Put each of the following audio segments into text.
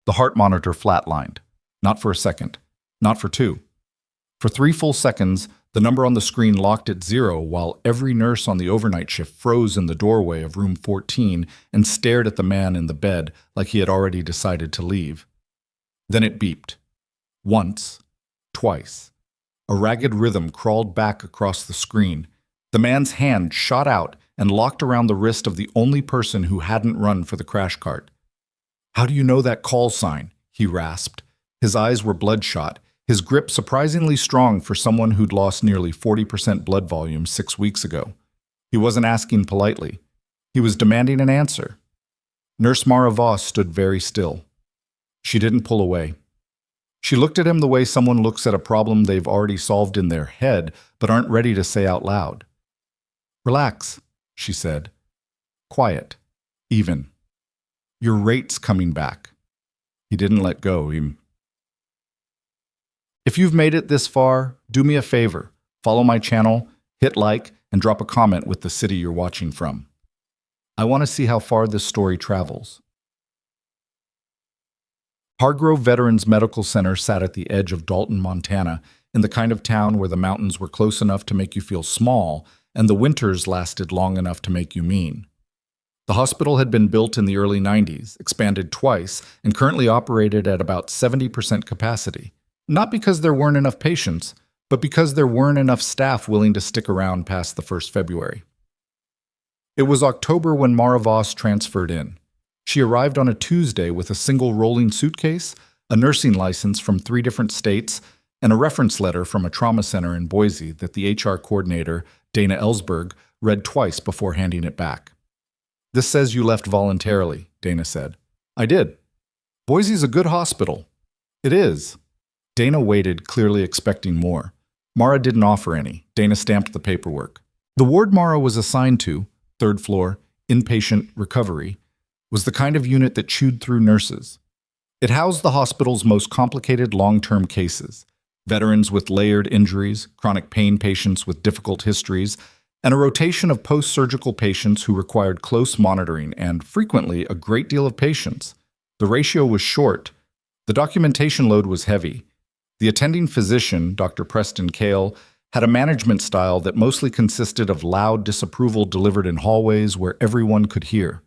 The heart monitor flatlined. Not for a second. Not for two. For 3 full seconds, the number on the screen locked at 0 while every nurse on the overnight shift froze in the doorway of room 14 and stared at the man in the bed like he had already decided to leave. Then it beeped. Once. Twice. A ragged rhythm crawled back across the screen. The man's hand shot out and locked around the wrist of the only person who hadn't run for the crash cart. "How do you know that call sign?" he rasped. His eyes were bloodshot, his grip surprisingly strong for someone who'd lost nearly 40% blood volume 6 weeks ago. He wasn't asking politely. He was demanding an answer. Nurse Mara Voss stood very still. She didn't pull away. She looked at him the way someone looks at a problem they've already solved in their head but aren't ready to say out loud. "Relax," she said. "Quiet. Even. Your rate's coming back." He didn't let go. If you've made it this far, do me a favor. Follow my channel, hit like, and drop a comment with the city you're watching from. I want to see how far this story travels. Hargrove Veterans Medical Center sat at the edge of Dalton, Montana, in the kind of town where the mountains were close enough to make you feel small and the winters lasted long enough to make you mean. The hospital had been built in the early 90s, expanded twice, and currently operated at about 70% capacity. Not because there weren't enough patients, but because there weren't enough staff willing to stick around past the 1st February. It was October when Mara Voss transferred in. She arrived on a Tuesday with a single rolling suitcase, a nursing license from 3 different states, and a reference letter from a trauma center in Boise that the HR coordinator, Dana Ellsberg, read twice before handing it back. "This says you left voluntarily," Dana said. "I did. Boise's a good hospital." "It is." Dana waited, clearly expecting more. Mara didn't offer any. Dana stamped the paperwork. The ward Mara was assigned to, 3rd floor, inpatient recovery, was the kind of unit that chewed through nurses. It housed the hospital's most complicated long-term cases, veterans with layered injuries, chronic pain patients with difficult histories, and a rotation of post-surgical patients who required close monitoring and, frequently, a great deal of patience. The ratio was short. The documentation load was heavy. The attending physician, Dr. Preston Kale, had a management style that mostly consisted of loud disapproval delivered in hallways where everyone could hear.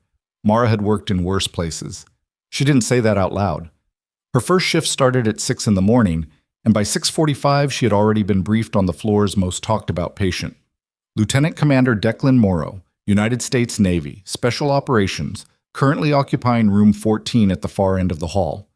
Mara had worked in worse places. She didn't say that out loud. Her first shift started at 6 in the morning, and by 6:45 she had already been briefed on the floor's most talked-about patient. Lieutenant Commander Declan Morrow, United States Navy, Special Operations, currently occupying room 14 at the far end of the hall.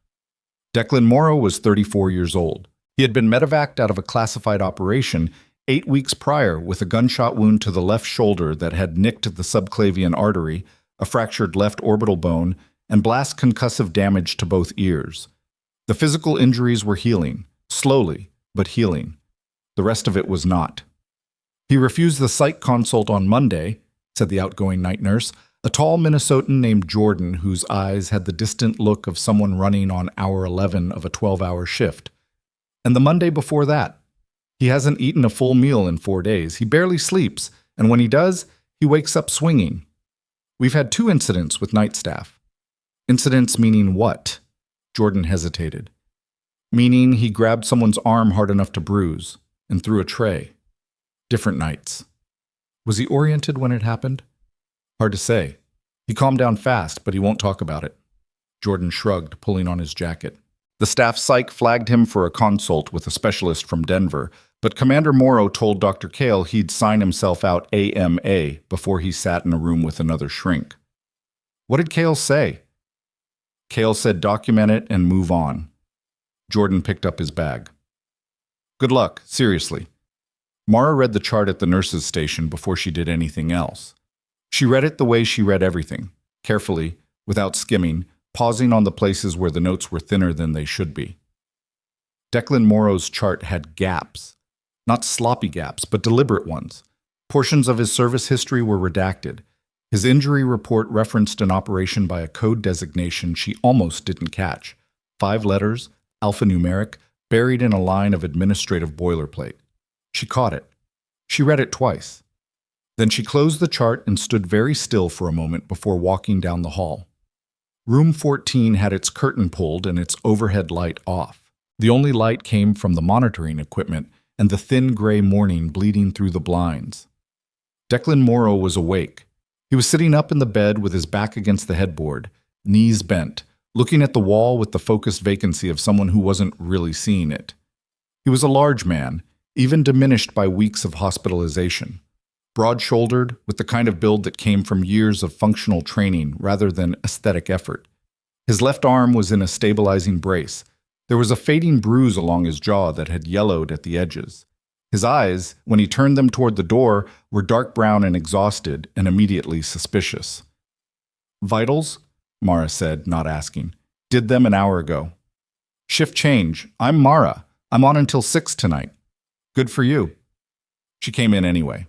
Declan Morrow was 34 years old. He had been medevaced out of a classified operation 8 weeks prior with a gunshot wound to the left shoulder that had nicked the subclavian artery, a fractured left orbital bone, and blast concussive damage to both ears. The physical injuries were healing, slowly, but healing. The rest of it was not. He refused the psych consult on Monday, said the outgoing night nurse, a tall Minnesotan named Jordan whose eyes had the distant look of someone running on hour 11 of a 12-hour shift. And the Monday before that. He hasn't eaten a full meal in 4 days. He barely sleeps, and when he does, he wakes up swinging. We've had 2 incidents with night staff. Incidents meaning what? Jordan hesitated. Meaning he grabbed someone's arm hard enough to bruise and threw a tray. Different nights. Was he oriented when it happened? Hard to say. He calmed down fast, but he won't talk about it. Jordan shrugged, pulling on his jacket. The staff psych flagged him for a consult with a specialist from Denver, but Commander Morrow told Dr. Kale he'd sign himself out AMA before he sat in a room with another shrink. What did Kale say? Kale said document it and move on. Jordan picked up his bag. Good luck, seriously. Mara read the chart at the nurse's station before she did anything else. She read it the way she read everything, carefully, without skimming, pausing on the places where the notes were thinner than they should be. Declan Morrow's chart had gaps. Not sloppy gaps, but deliberate ones. Portions of his service history were redacted. His injury report referenced an operation by a code designation she almost didn't catch. 5 letters, alphanumeric, buried in a line of administrative boilerplate. She caught it. She read it twice. Then she closed the chart and stood very still for a moment before walking down the hall. Room 14 had its curtain pulled and its overhead light off. The only light came from the monitoring equipment and the thin gray morning bleeding through the blinds. Declan Morrow was awake. He was sitting up in the bed with his back against the headboard, knees bent, looking at the wall with the focused vacancy of someone who wasn't really seeing it. He was a large man, even diminished by weeks of hospitalization. Broad-shouldered, with the kind of build that came from years of functional training rather than aesthetic effort. His left arm was in a stabilizing brace. There was a fading bruise along his jaw that had yellowed at the edges. His eyes, when he turned them toward the door, were dark brown and exhausted and immediately suspicious. "Vitals?" Mara said, not asking. "Did them an hour ago." "Shift change. I'm Mara. I'm on until 6 tonight." "Good for you." She came in anyway.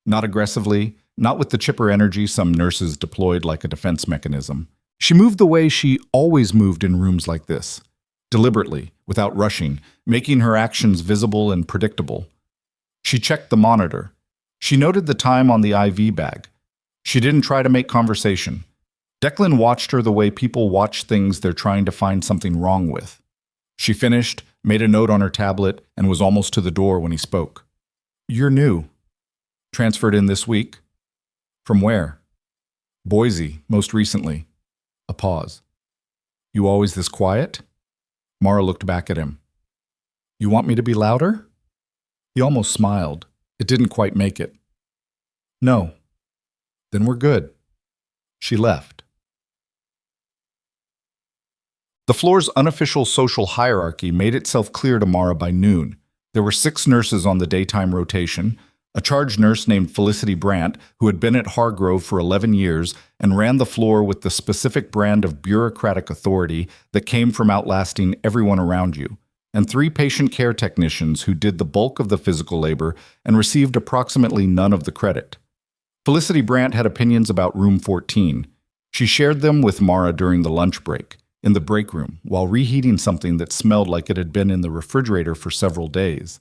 Not aggressively, not with the chipper energy some nurses deployed like a defense mechanism. She moved the way she always moved in rooms like this. Deliberately, without rushing, making her actions visible and predictable. She checked the monitor. She noted the time on the IV bag. She didn't try to make conversation. Declan watched her the way people watch things they're trying to find something wrong with. She finished, made a note on her tablet, and was almost to the door when he spoke. "You're new. Transferred in this week?" "From where?" "Boise, most recently." A pause. "You always this quiet?" Mara looked back at him. "You want me to be louder?" He almost smiled. It didn't quite make it. "No." "Then we're good." She left. The floor's unofficial social hierarchy made itself clear to Mara by noon. There were 6 nurses on the daytime rotation, a charge nurse named Felicity Brandt, who had been at Hargrove for 11 years and ran the floor with the specific brand of bureaucratic authority that came from outlasting everyone around you, and 3 patient care technicians who did the bulk of the physical labor and received approximately none of the credit. Felicity Brandt had opinions about room 14. She shared them with Mara during the lunch break, in the break room, while reheating something that smelled like it had been in the refrigerator for several days.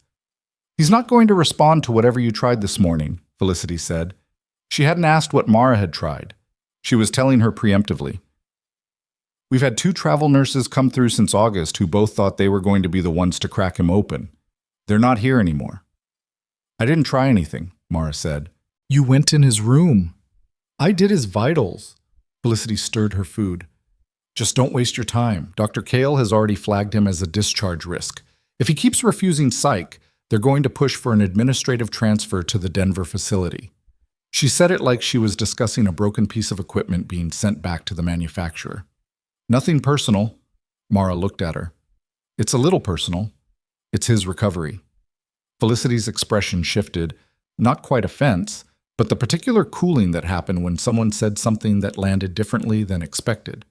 "He's not going to respond to whatever you tried this morning," Felicity said. She hadn't asked what Mara had tried. She was telling her preemptively. "We've had 2 travel nurses come through since August who both thought they were going to be the ones to crack him open. They're not here anymore." "I didn't try anything," Mara said. "You went in his room." "I did his vitals." Felicity stirred her food. "Just don't waste your time. Dr. Kale has already flagged him as a discharge risk. If he keeps refusing psych, they're going to push for an administrative transfer to the Denver facility." She said it like she was discussing a broken piece of equipment being sent back to the manufacturer. "Nothing personal." Mara looked at her. "It's a little personal. It's his recovery." Felicity's expression shifted, not quite offense, but the particular cooling that happened when someone said something that landed differently than expected.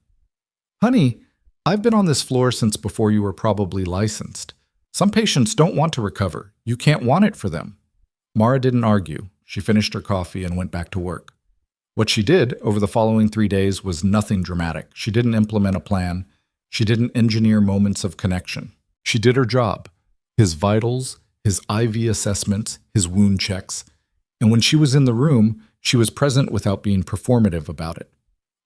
"Honey, I've been on this floor since before you were probably licensed. Some patients don't want to recover. You can't want it for them." Mara didn't argue. She finished her coffee and went back to work. What she did over the following 3 days was nothing dramatic. She didn't implement a plan. She didn't engineer moments of connection. She did her job. His vitals, his IV assessments, his wound checks. And when she was in the room, she was present without being performative about it.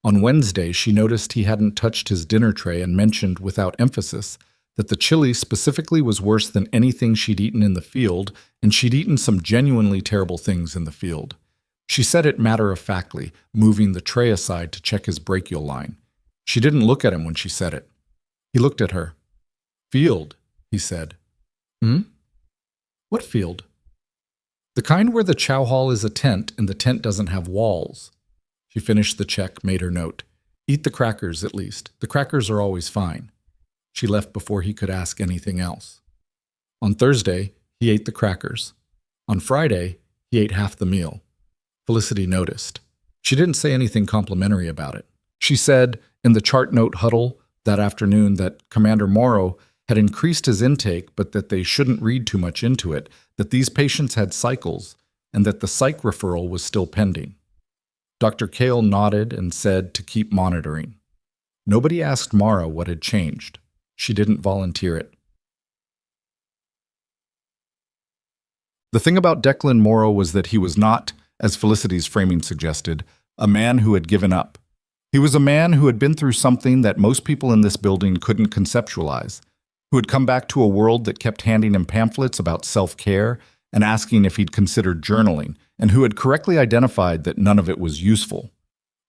On Wednesday, she noticed he hadn't touched his dinner tray and mentioned without emphasis that the chili specifically was worse than anything she'd eaten in the field, and she'd eaten some genuinely terrible things in the field. She said it matter-of-factly, moving the tray aside to check his brachial line. She didn't look at him when she said it. He looked at her. "Field," he said. "Hmm? What field?" "The kind where the chow hall is a tent and the tent doesn't have walls." She finished the check, made her note. "Eat the crackers, at least. The crackers are always fine." She left before he could ask anything else. On Thursday, he ate the crackers. On Friday, he ate half the meal. Felicity noticed. She didn't say anything complimentary about it. She said, in the chart note huddle that afternoon, that Commander Morrow had increased his intake, but that they shouldn't read too much into it, that these patients had cycles, and that the psych referral was still pending. Dr. Kale nodded and said to keep monitoring. Nobody asked Mara what had changed. She didn't volunteer it. The thing about Declan Morrow was that he was not, as Felicity's framing suggested, a man who had given up. He was a man who had been through something that most people in this building couldn't conceptualize, who had come back to a world that kept handing him pamphlets about self-care and asking if he'd considered journaling, and who had correctly identified that none of it was useful.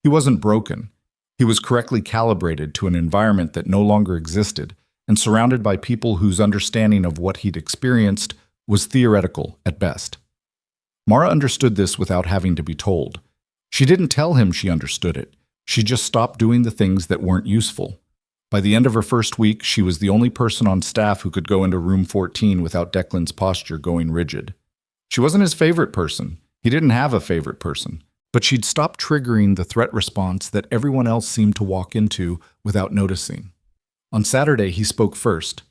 He wasn't broken. He was correctly calibrated to an environment that no longer existed and surrounded by people whose understanding of what he'd experienced was theoretical at best. Mara understood this without having to be told. She didn't tell him she understood it. She just stopped doing the things that weren't useful. By the end of her first week, she was the only person on staff who could go into room 14 without Declan's posture going rigid. She wasn't his favorite person. He didn't have a favorite person. But she'd stopped triggering the threat response that everyone else seemed to walk into without noticing. On Saturday, he spoke first.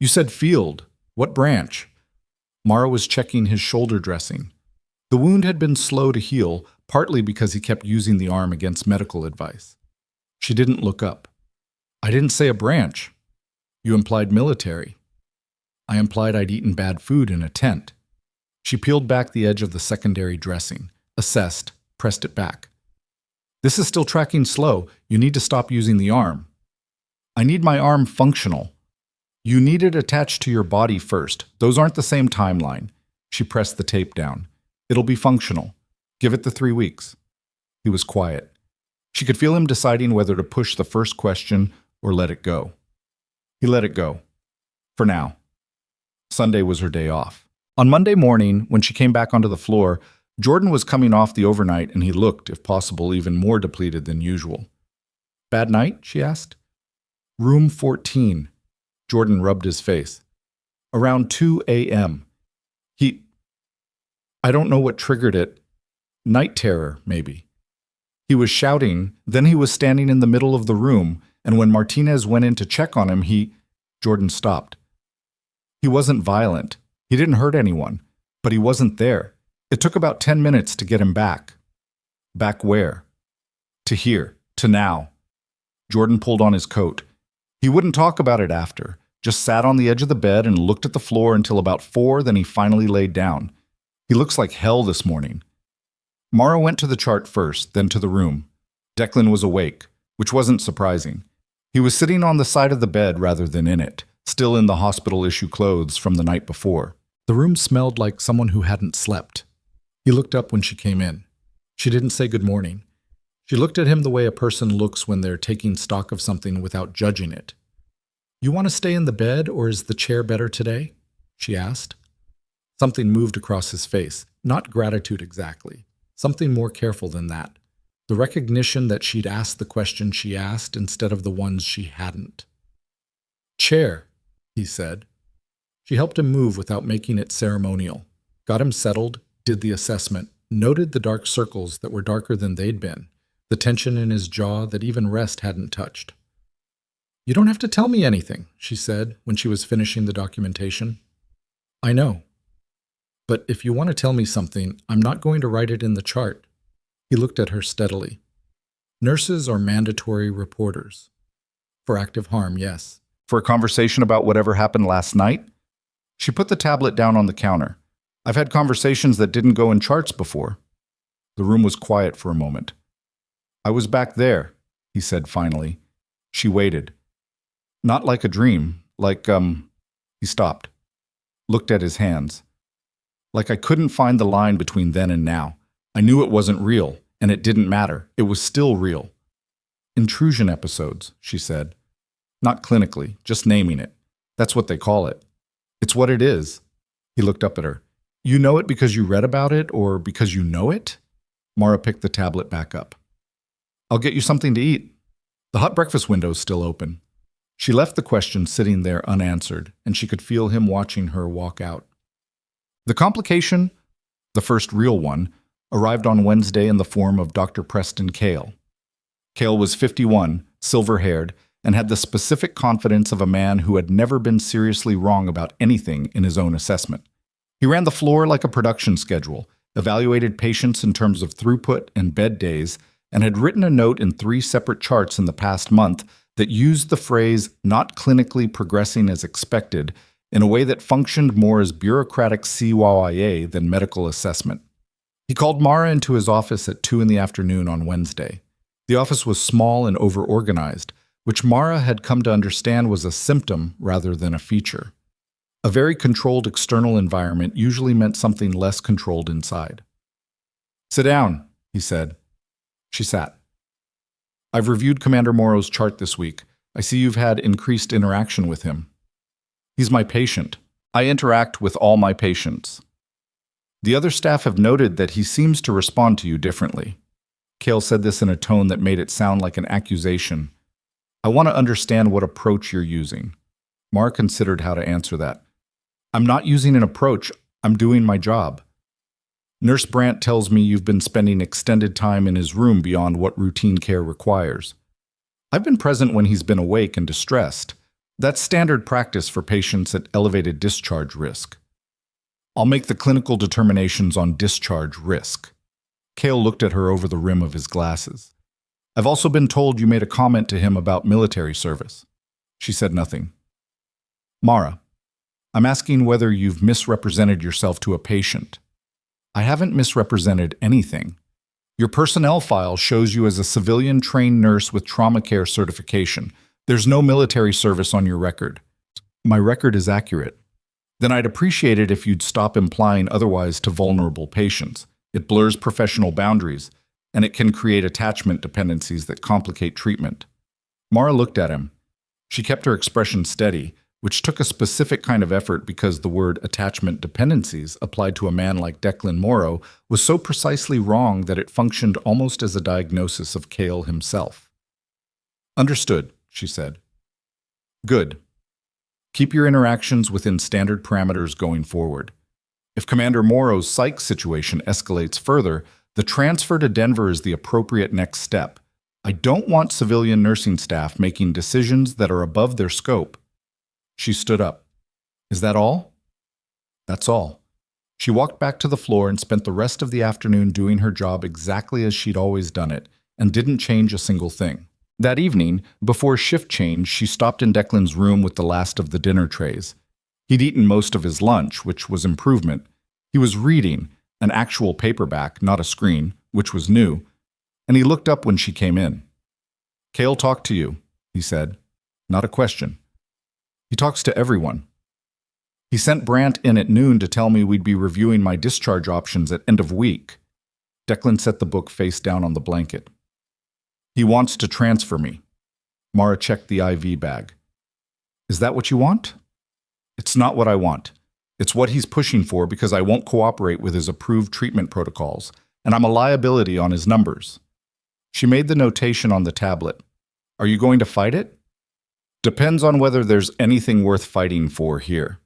"You said field. What branch?" Mara was checking his shoulder dressing. The wound had been slow to heal, partly because he kept using the arm against medical advice. She didn't look up. "I didn't say a branch." "You implied military." "I implied I'd eaten bad food in a tent." She peeled back the edge of the secondary dressing, assessed, pressed it back. "This is still tracking slow. You need to stop using the arm." "I need my arm functional." "You need it attached to your body first. Those aren't the same timeline." She pressed the tape down. "It'll be functional. Give it the 3 weeks." He was quiet. She could feel him deciding whether to push the first question or let it go. He let it go. For now. Sunday was her day off. On Monday morning, when she came back onto the floor, Jordan was coming off the overnight and he looked, if possible, even more depleted than usual. "Bad night?" she asked. "Room 14. Jordan rubbed his face. "Around 2 a.m. I don't know what triggered it. Night terror, maybe." He was shouting, then he was standing in the middle of the room, and when Martinez went in to check on him, Jordan stopped. He wasn't violent. He didn't hurt anyone, but he wasn't there. It took about 10 minutes to get him back. Back where? To here, to now. Jordan pulled on his coat. He wouldn't talk about it after, just sat on the edge of the bed and looked at the floor until about 4, then he finally laid down. "He looks like hell this morning." Mara went to the chart first, then to the room. Declan was awake, which wasn't surprising. He was sitting on the side of the bed rather than in it, still in the hospital-issue clothes from the night before. The room smelled like someone who hadn't slept. He looked up when she came in. She didn't say good morning. She looked at him the way a person looks when they're taking stock of something without judging it. "You want to stay in the bed, or is the chair better today?" she asked. Something moved across his face, not gratitude exactly, something more careful than that. The recognition that she'd asked the question she asked instead of the ones she hadn't. "Chair," he said. She helped him move without making it ceremonial, got him settled, did the assessment, noted the dark circles that were darker than they'd been, the tension in his jaw that even rest hadn't touched. "You don't have to tell me anything," she said when she was finishing the documentation. "I know. But if you want to tell me something, I'm not going to write it in the chart." He looked at her steadily. "Nurses are mandatory reporters." "For active harm, yes." "For a conversation about whatever happened last night?" She put the tablet down on the counter. "I've had conversations that didn't go in charts before." The room was quiet for a moment. "I was back there," he said finally. She waited. "Not like a dream, like, He stopped. Looked at his hands. "Like I couldn't find the line between then and now. I knew it wasn't real, and it didn't matter. It was still real." "Intrusion episodes," she said. "Not clinically, just naming it. That's what they call it. It's what it is." He looked up at her. "You know it because you read about it, or because you know it?" Mara picked the tablet back up. "I'll get you something to eat. The hot breakfast window's still open." She left the question sitting there unanswered, and she could feel him watching her walk out. The complication, the first real one, arrived on Wednesday in the form of Dr. Preston Cale. Cale was 51, silver-haired, and had the specific confidence of a man who had never been seriously wrong about anything in his own assessment. He ran the floor like a production schedule, evaluated patients in terms of throughput and bed days, and had written a note in 3 separate charts in the past month that used the phrase "not clinically progressing as expected" in a way that functioned more as bureaucratic CYA than medical assessment. He called Mara into his office at 2 in the afternoon on Wednesday. The office was small and over-organized, which Mara had come to understand was a symptom rather than a feature. A very controlled external environment usually meant something less controlled inside. "Sit down," he said. She sat. "I've reviewed Commander Morrow's chart this week. I see you've had increased interaction with him." "He's my patient. I interact with all my patients." "The other staff have noted that he seems to respond to you differently." Cale said this in a tone that made it sound like an accusation. "I want to understand what approach you're using." Mara considered how to answer that. "I'm not using an approach. I'm doing my job. Nurse Brandt tells me you've been spending extended time in his room beyond what routine care requires. I've been present when he's been awake and distressed. That's standard practice for patients at elevated discharge risk. I'll make the clinical determinations on discharge risk." Cale looked at her over the rim of his glasses. "I've also been told you made a comment to him about military service." She said nothing. "Mara, I'm asking whether you've misrepresented yourself to a patient." "I haven't misrepresented anything. Your personnel file shows you as a civilian-trained nurse with trauma care certification. There's no military service on your record." "My record is accurate." "Then I'd appreciate it if you'd stop implying otherwise to vulnerable patients. It blurs professional boundaries, and it can create attachment dependencies that complicate treatment." Mara looked at him. She kept her expression steady, which took a specific kind of effort because the word attachment dependencies applied to a man like Declan Morrow was so precisely wrong that it functioned almost as a diagnosis of Cale himself. "Understood," she said. "Good. Keep your interactions within standard parameters going forward. If Commander Morrow's psych situation escalates further, the transfer to Denver is the appropriate next step. I don't want civilian nursing staff making decisions that are above their scope." She stood up. "Is that all?" "That's all." She walked back to the floor and spent the rest of the afternoon doing her job exactly as she'd always done it, and didn't change a single thing. That evening, before shift change, she stopped in Declan's room with the last of the dinner trays. He'd eaten most of his lunch, which was improvement. He was reading, an actual paperback, not a screen, which was new, and he looked up when she came in. "Cale talked to you," he said. "Not a question." "He talks to everyone." "He sent Brandt in at noon to tell me we'd be reviewing my discharge options at end of week." Declan set the book face down on the blanket. "He wants to transfer me." Mara checked the IV bag. "Is that what you want?" "It's not what I want. It's what he's pushing for because I won't cooperate with his approved treatment protocols, and I'm a liability on his numbers." She made the notation on the tablet. "Are you going to fight it?" "Depends on whether there's anything worth fighting for here."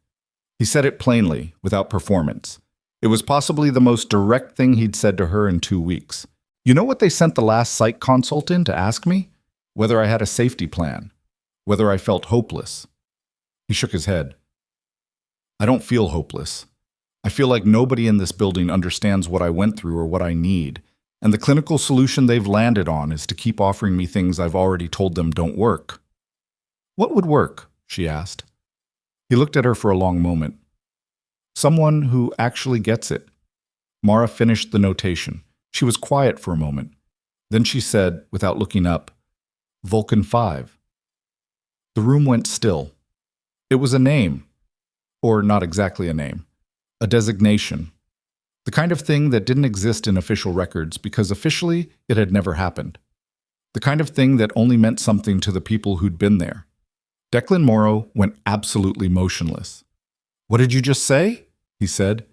He said it plainly, without performance. It was possibly the most direct thing he'd said to her in 2 weeks. "You know what they sent the last psych consult in to ask me? Whether I had a safety plan. Whether I felt hopeless." He shook his head. "I don't feel hopeless. I feel like nobody in this building understands what I went through or what I need, and the clinical solution they've landed on is to keep offering me things I've already told them don't work." "What would work?" she asked. He looked at her for a long moment. "Someone who actually gets it." Mara finished the notation. She was quiet for a moment. Then she said, without looking up, "Vulcan 5. The room went still. It was a name. Or not exactly a name. A designation. The kind of thing that didn't exist in official records because officially it had never happened. The kind of thing that only meant something to the people who'd been there. Declan Morrow went absolutely motionless. "What did you just say?" he said.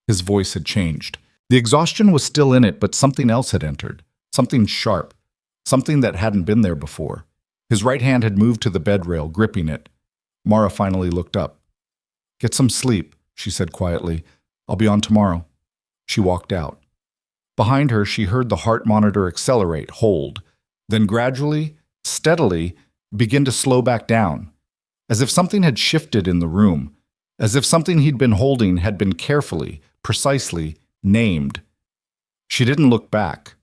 His voice had changed. The exhaustion was still in it, but something else had entered. Something sharp. Something that hadn't been there before. His right hand had moved to the bed rail, gripping it. Mara finally looked up. "Get some sleep," she said quietly. "I'll be on tomorrow." She walked out. Behind her, she heard the heart monitor accelerate, hold, then gradually, steadily, begin to slow back down, as if something had shifted in the room, as if something he'd been holding had been carefully, precisely, named. She didn't look back.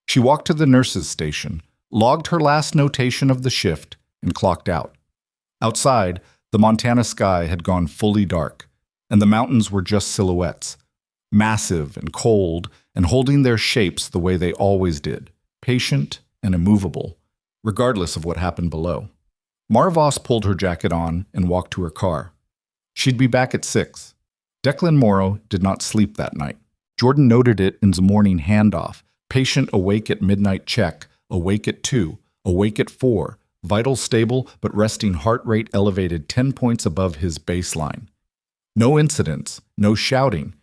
She walked to the nurse's station, logged her last notation of the shift, and clocked out. Outside, the Montana sky had gone fully dark, and the mountains were just silhouettes, massive and cold and holding their shapes the way they always did, patient and immovable, regardless of what happened below. Mara Voss pulled her jacket on and walked to her car. She'd be back at 6. Declan Morrow did not sleep that night. Jordan noted it in the morning handoff. Patient awake at midnight check, awake at 2, awake at 4, vital stable but resting heart rate elevated 10 points above his baseline. No incidents, no shouting.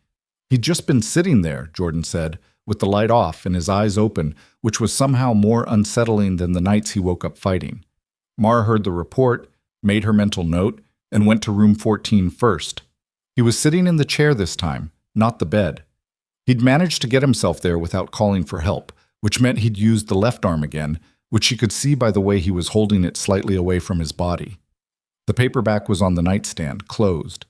He'd just been sitting there, Jordan said, with the light off and his eyes open, which was somehow more unsettling than the nights he woke up fighting. Mara heard the report, made her mental note, and went to room 14 first. He was sitting in the chair this time, not the bed. He'd managed to get himself there without calling for help, which meant he'd used the left arm again, which she could see by the way he was holding it slightly away from his body. The paperback was on the nightstand, closed.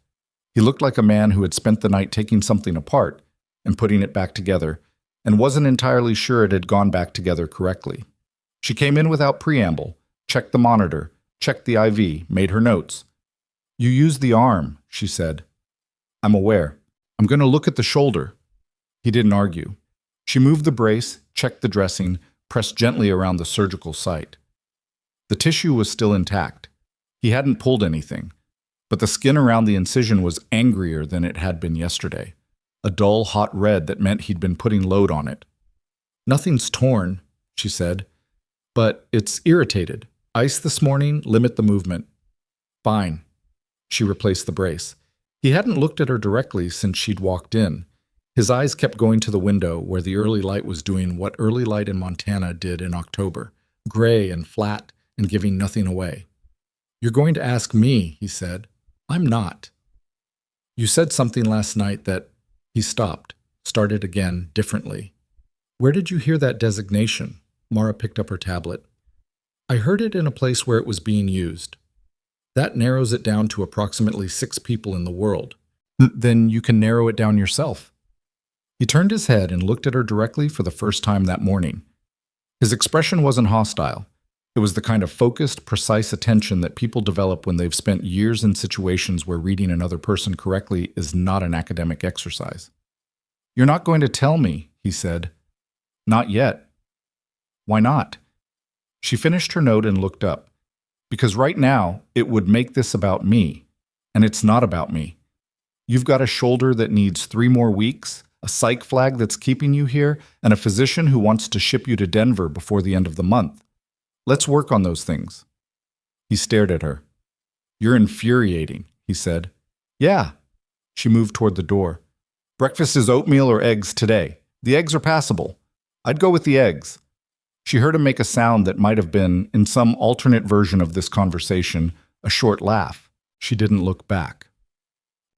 He looked like a man who had spent the night taking something apart and putting it back together, and wasn't entirely sure it had gone back together correctly. She came in without preamble, checked the monitor, checked the IV, made her notes. "You used the arm," she said. "I'm aware. I'm going to look at the shoulder." He didn't argue. She moved the brace, checked the dressing, pressed gently around the surgical site. The tissue was still intact. He hadn't pulled anything, but the skin around the incision was angrier than it had been yesterday, a dull, hot red that meant he'd been putting load on it. "Nothing's torn," she said, "but it's irritated. Ice this morning, limit the movement." "Fine." She replaced the brace. He hadn't looked at her directly since she'd walked in. His eyes kept going to the window where the early light was doing what early light in Montana did in October, gray and flat and giving nothing away. "You're going to ask me," he said. "I'm not." "You said something last night that—" He stopped, started again, differently. "Where did you hear that designation?" Mara picked up her tablet. "I heard it in a place where it was being used. That narrows it down to approximately 6 people in the world. Then you can narrow it down yourself." He turned his head and looked at her directly for the first time that morning. His expression wasn't hostile. It was the kind of focused, precise attention that people develop when they've spent years in situations where reading another person correctly is not an academic exercise. "You're not going to tell me," he said. "Not yet." "Why not?" She finished her note and looked up. "Because right now, it would make this about me, and it's not about me. You've got a shoulder that needs 3 more weeks, a psych flag that's keeping you here, and a physician who wants to ship you to Denver before the end of the month. Let's work on those things." He stared at her. "You're infuriating," he said. "Yeah." She moved toward the door. "Breakfast is oatmeal or eggs today. The eggs are passable. I'd go with the eggs." She heard him make a sound that might have been, in some alternate version of this conversation, a short laugh. She didn't look back.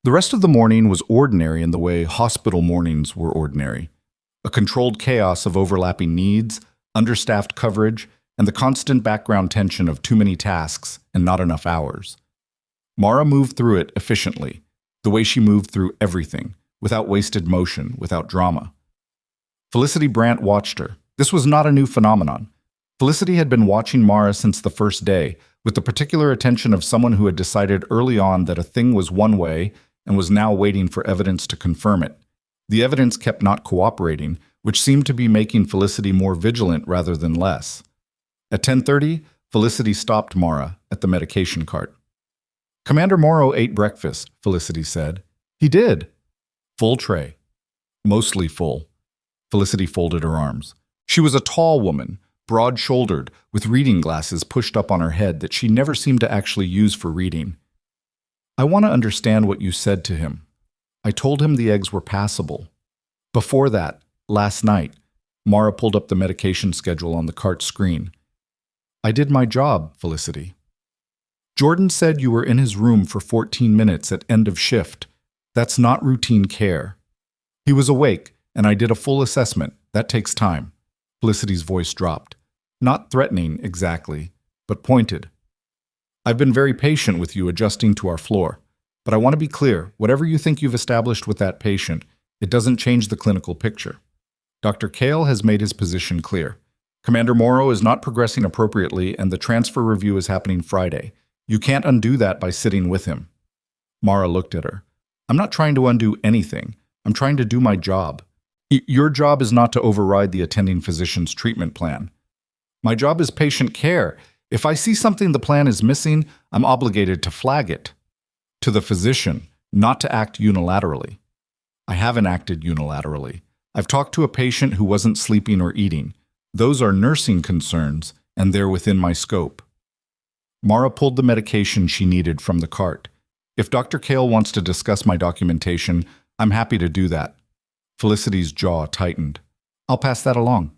The rest of the morning was ordinary in the way hospital mornings were ordinary. A controlled chaos of overlapping needs, understaffed coverage, and the constant background tension of too many tasks and not enough hours. Mara moved through it efficiently, the way she moved through everything, without wasted motion, without drama. Felicity Brandt watched her. This was not a new phenomenon. Felicity had been watching Mara since the first day, with the particular attention of someone who had decided early on that a thing was one way and was now waiting for evidence to confirm it. The evidence kept not cooperating, which seemed to be making Felicity more vigilant rather than less. At 10:30, Felicity stopped Mara at the medication cart. "Commander Morrow ate breakfast," Felicity said. "He did." "Full tray." "Mostly full." Felicity folded her arms. She was a tall woman, broad-shouldered, with reading glasses pushed up on her head that she never seemed to actually use for reading. "I want to understand what you said to him." "I told him the eggs were passable." "Before that, last night," Mara pulled up the medication schedule on the cart screen. "I did my job, Felicity." "Jordan said you were in his room for 14 minutes at end of shift. That's not routine care." "He was awake, and I did a full assessment. That takes time." Felicity's voice dropped. Not threatening, exactly, but pointed. "I've been very patient with you adjusting to our floor, but I want to be clear, whatever you think you've established with that patient, it doesn't change the clinical picture. Dr. Kale has made his position clear. Commander Morrow is not progressing appropriately, and the transfer review is happening Friday. You can't undo that by sitting with him." Mara looked at her. "I'm not trying to undo anything. I'm trying to do my job. Your job is not to override the attending physician's treatment plan." My job is patient care. If I see something the plan is missing, I'm obligated to flag it. To the physician, not to act unilaterally. I haven't acted unilaterally. I've talked to a patient who wasn't sleeping or eating. Those are nursing concerns, and they're within my scope. Mara pulled the medication she needed from the cart. If Dr. Kale wants to discuss my documentation, I'm happy to do that. Felicity's jaw tightened. I'll pass that along.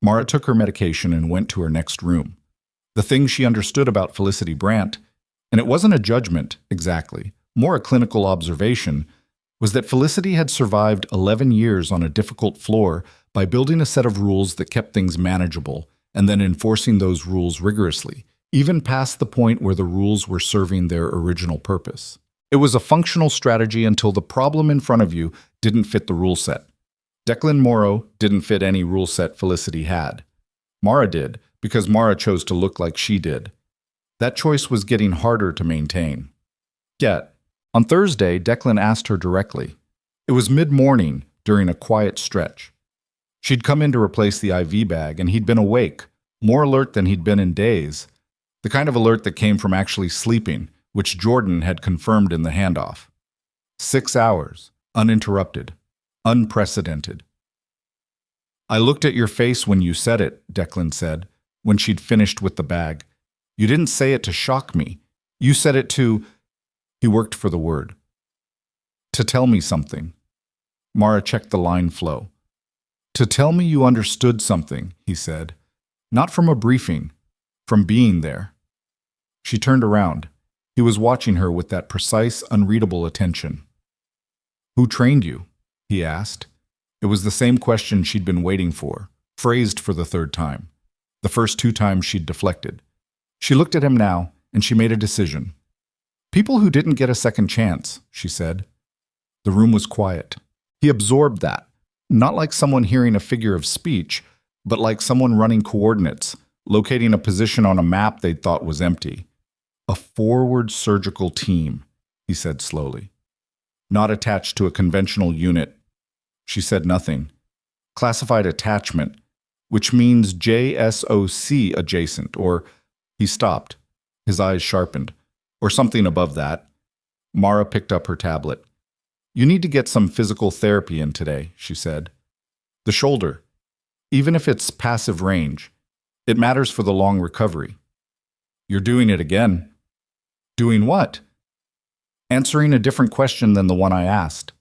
Mara took her medication and went to her next room. The thing she understood about Felicity Brandt, and it wasn't a judgment, exactly, more a clinical observation, was that Felicity had survived 11 years on a difficult floor by building a set of rules that kept things manageable and then enforcing those rules rigorously, even past the point where the rules were serving their original purpose. It was a functional strategy until the problem in front of you didn't fit the rule set. Declan Morrow didn't fit any rule set Felicity had. Mara did, because Mara chose to look like she did. That choice was getting harder to maintain. Yet, on Thursday, Declan asked her directly. It was mid-morning, during a quiet stretch. She'd come in to replace the IV bag, and he'd been awake, more alert than he'd been in days, the kind of alert that came from actually sleeping, which Jordan had confirmed in the handoff. 6 hours, uninterrupted, unprecedented. I looked at your face when you said it, Declan said, when she'd finished with the bag. You didn't say it to shock me. You said it to... He worked for the word. To tell me something. Mara checked the line flow. To tell me you understood something, he said. Not from a briefing, from being there. She turned around. He was watching her with that precise, unreadable attention. Who trained you? He asked. It was the same question she'd been waiting for, phrased for the third time. The first 2 times she'd deflected. She looked at him now, and she made a decision. People who didn't get a second chance, she said. The room was quiet. He absorbed that, not like someone hearing a figure of speech, but like someone running coordinates, locating a position on a map they'd thought was empty. A forward surgical team, he said slowly. Not attached to a conventional unit. She said nothing. Classified attachment, which means JSOC adjacent, or... He stopped. His eyes sharpened. Or something above that. Mara picked up her tablet. You need to get some physical therapy in today, she said. The shoulder. Even if it's passive range, it matters for the long recovery. You're doing it again. Doing what? Answering a different question than the one I asked.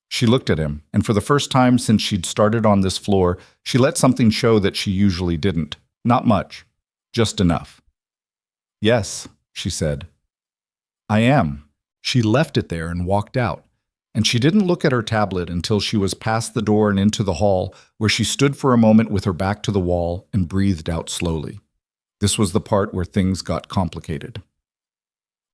She looked at him, and for the first time since she'd started on this floor, she let something show that she usually didn't. Not much. Just enough. Yes, she said. I am. She left it there and walked out, and she didn't look at her tablet until she was past the door and into the hall, where she stood for a moment with her back to the wall and breathed out slowly. This was the part where things got complicated.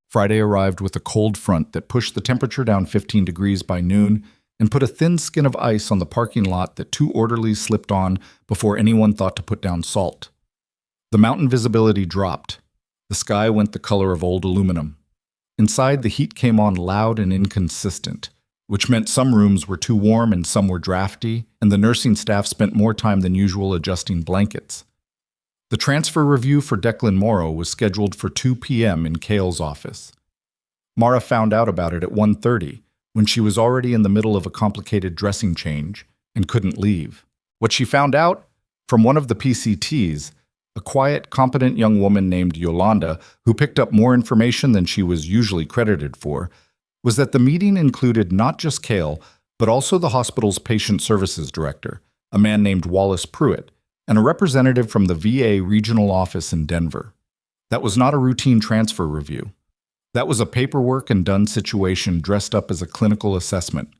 Friday arrived with a cold front that pushed the temperature down 15 degrees by noon and put a thin skin of ice on the parking lot that 2 orderlies slipped on before anyone thought to put down salt. The mountain visibility dropped. The sky went the color of old aluminum. Inside, the heat came on loud and inconsistent, which meant some rooms were too warm and some were drafty, and the nursing staff spent more time than usual adjusting blankets. The transfer review for Declan Morrow was scheduled for 2 p.m. in Kale's office. Mara found out about it at 1:30, when she was already in the middle of a complicated dressing change and couldn't leave. What she found out? From one of the PCTs, a quiet, competent young woman named Yolanda, who picked up more information than she was usually credited for, was that the meeting included not just Kale, but also the hospital's patient services director, a man named Wallace Pruitt, and a representative from the VA regional office in Denver. That was not a routine transfer review. That was a paperwork and done situation dressed up as a clinical assessment.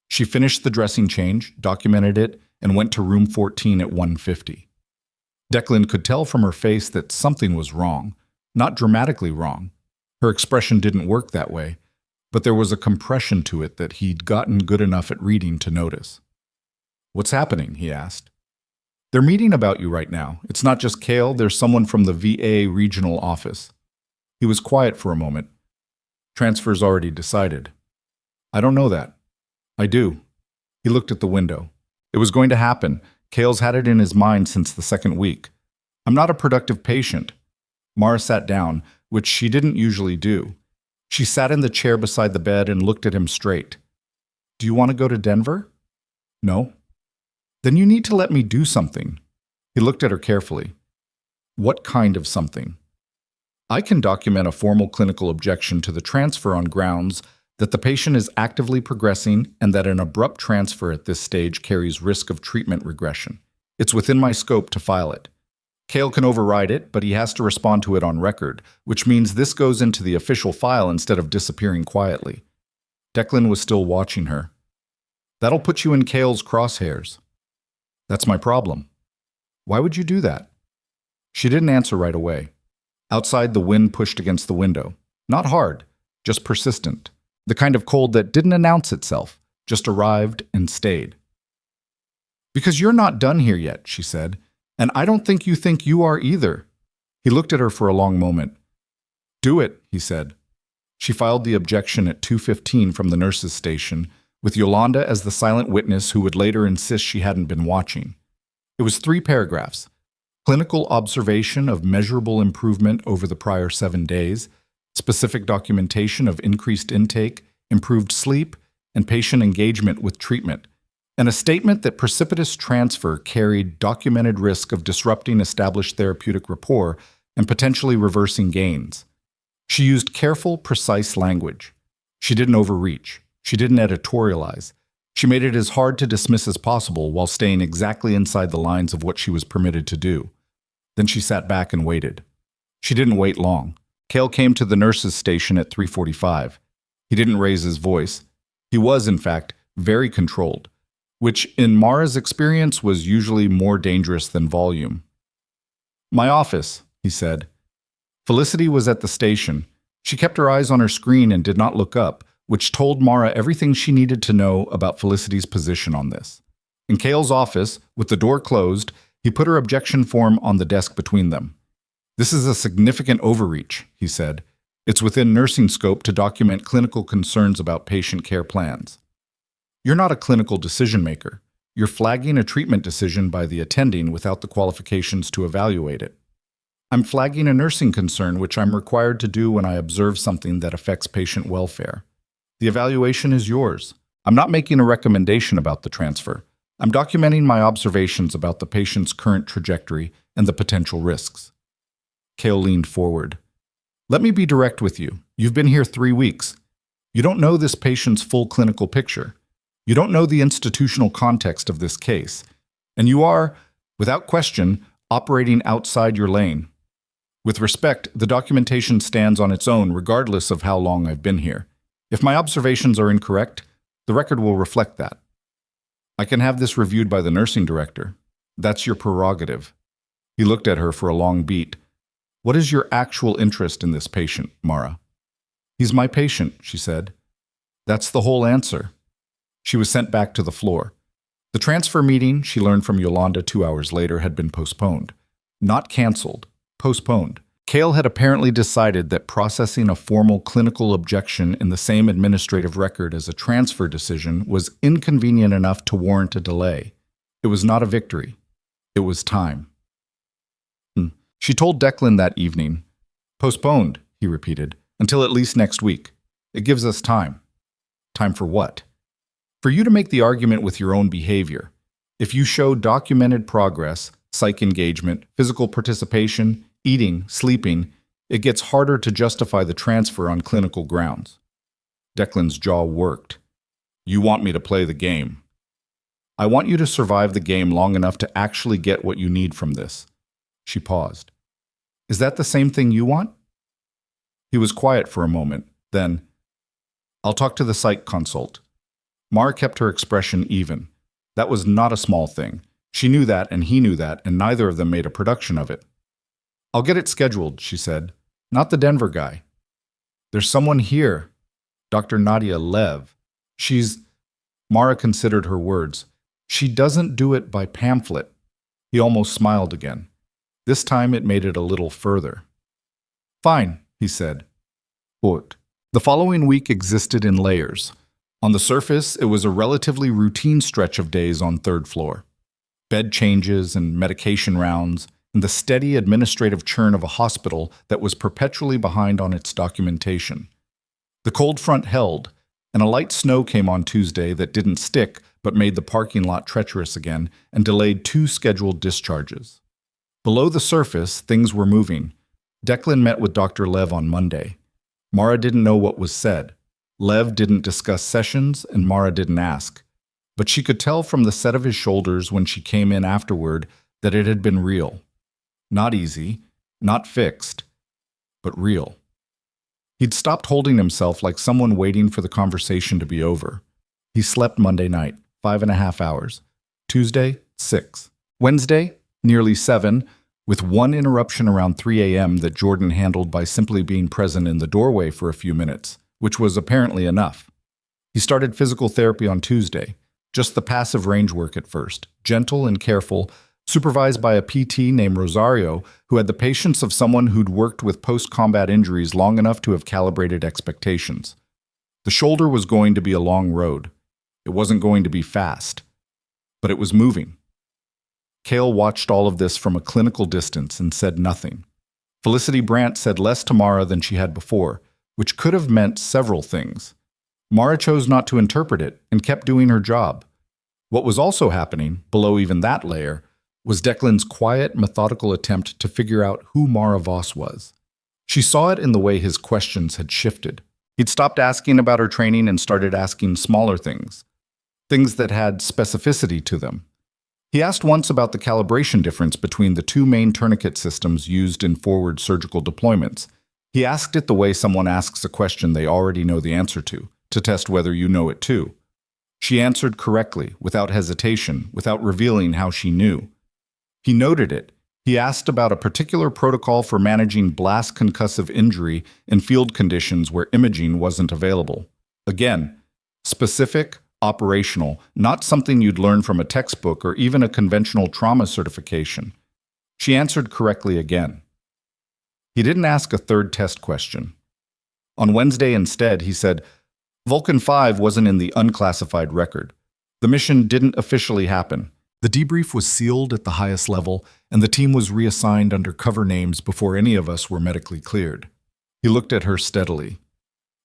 She finished the dressing change, documented it, and went to room 14 at 1:50. Declan could tell from her face that something was wrong, not dramatically wrong. Her expression didn't work that way, but there was a compression to it that he'd gotten good enough at reading to notice. What's happening? He asked. They're meeting about you right now. It's not just Kale, there's someone from the VA regional office. He was quiet for a moment. Transfer's already decided. I don't know that. I do. He looked at the window. It was going to happen. Kale's had it in his mind since the second week. I'm not a productive patient. Mara sat down, which she didn't usually do. She sat in the chair beside the bed and looked at him straight. Do you want to go to Denver? No. Then you need to let me do something. He looked at her carefully. What kind of something? I can document a formal clinical objection to the transfer on grounds that the patient is actively progressing and that an abrupt transfer at this stage carries risk of treatment regression. It's within my scope to file it. Cale can override it, but he has to respond to it on record, which means this goes into the official file instead of disappearing quietly. Declan was still watching her. That'll put you in Cale's crosshairs. That's my problem. Why would you do that? She didn't answer right away. Outside, the wind pushed against the window. Not hard, just persistent. The kind of cold that didn't announce itself, just arrived and stayed. Because you're not done here yet, she said, and I don't think you are either. He looked at her for a long moment. Do it, he said. She filed the objection at 2:15 from the nurse's station, with Yolanda as the silent witness who would later insist she hadn't been watching. It was 3 paragraphs. Clinical observation of measurable improvement over the prior 7 days, specific documentation of increased intake, improved sleep, and patient engagement with treatment, and a statement that precipitous transfer carried documented risk of disrupting established therapeutic rapport and potentially reversing gains. She used careful, precise language. She didn't overreach. She didn't editorialize. She made it as hard to dismiss as possible while staying exactly inside the lines of what she was permitted to do. Then she sat back and waited. She didn't wait long. Cale came to the nurse's station at 3:45. He didn't raise his voice. He was, in fact, very controlled, which in Mara's experience was usually more dangerous than volume. My office, he said. Felicity was at the station. She kept her eyes on her screen and did not look up, which told Mara everything she needed to know about Felicity's position on this. In Cale's office, with the door closed, he put her objection form on the desk between them. This is a significant overreach, he said. It's within nursing scope to document clinical concerns about patient care plans. You're not a clinical decision maker. You're flagging a treatment decision by the attending without the qualifications to evaluate it. I'm flagging a nursing concern, which I'm required to do when I observe something that affects patient welfare. The evaluation is yours. I'm not making a recommendation about the transfer. I'm documenting my observations about the patient's current trajectory and the potential risks. Cale leaned forward. Let me be direct with you. You've been here 3 weeks. You don't know this patient's full clinical picture. You don't know the institutional context of this case. And you are, without question, operating outside your lane. With respect, the documentation stands on its own regardless of how long I've been here. If my observations are incorrect, the record will reflect that. I can have this reviewed by the nursing director. That's your prerogative. He looked at her for a long beat. What is your actual interest in this patient, Mara? He's my patient, she said. That's the whole answer. She was sent back to the floor. The transfer meeting, she learned from Yolanda 2 hours later, had been postponed. Not canceled, postponed. Cale had apparently decided that processing a formal clinical objection in the same administrative record as a transfer decision was inconvenient enough to warrant a delay. It was not a victory. It was time. She told Declan that evening. Postponed, he repeated, until at least next week. It gives us time. Time for what? For you to make the argument with your own behavior. If you show documented progress, psych engagement, physical participation, eating, sleeping, it gets harder to justify the transfer on clinical grounds. Declan's jaw worked. You want me to play the game. I want you to survive the game long enough to actually get what you need from this. She paused. Is that the same thing you want? He was quiet for a moment. Then, I'll talk to the psych consult. Mara kept her expression even. That was not a small thing. She knew that and he knew that, and neither of them made a production of it. I'll get it scheduled, she said. Not the Denver guy. There's someone here. Dr. Nadia Lev. Mara considered her words. She doesn't do it by pamphlet. He almost smiled again. This time it made it a little further. Fine, he said. Quote, the following week existed in layers. On the surface, it was a relatively routine stretch of days on third floor. Bed changes and medication rounds, and the steady administrative churn of a hospital that was perpetually behind on its documentation. The cold front held, and a light snow came on Tuesday that didn't stick but made the parking lot treacherous again and delayed 2 scheduled discharges. Below the surface, things were moving. Declan met with Dr. Lev on Monday. Mara didn't know what was said. Lev didn't discuss sessions, and Mara didn't ask. But she could tell from the set of his shoulders when she came in afterward that it had been real. Not easy, not fixed, but real. He'd stopped holding himself like someone waiting for the conversation to be over. He slept Monday night, 5.5 hours. Tuesday, 6. Wednesday, nearly 7, with one interruption around 3 a.m. that Jordan handled by simply being present in the doorway for a few minutes, which was apparently enough. He started physical therapy on Tuesday, just the passive range work at first, gentle and careful, supervised by a PT named Rosario who had the patience of someone who'd worked with post-combat injuries long enough to have calibrated expectations. The shoulder was going to be a long road. It wasn't going to be fast, but it was moving. Cale watched all of this from a clinical distance and said nothing. Felicity Brandt said less to Mara than she had before, which could have meant several things. Mara chose not to interpret it and kept doing her job. What was also happening, below even that layer, was Declan's quiet, methodical attempt to figure out who Mara Voss was. She saw it in the way his questions had shifted. He'd stopped asking about her training and started asking smaller things that had specificity to them. He asked once about the calibration difference between the 2 main tourniquet systems used in forward surgical deployments. He asked it the way someone asks a question they already know the answer to test whether you know it too. She answered correctly, without hesitation, without revealing how she knew. He noted it. He asked about a particular protocol for managing blast concussive injury in field conditions where imaging wasn't available. Again, specific, operational, not something you'd learn from a textbook or even a conventional trauma certification. She answered correctly again. He didn't ask a third test question. On Wednesday instead, he said, Vulcan 5 wasn't in the unclassified record. The mission didn't officially happen. The debrief was sealed at the highest level, and the team was reassigned under cover names before any of us were medically cleared. He looked at her steadily.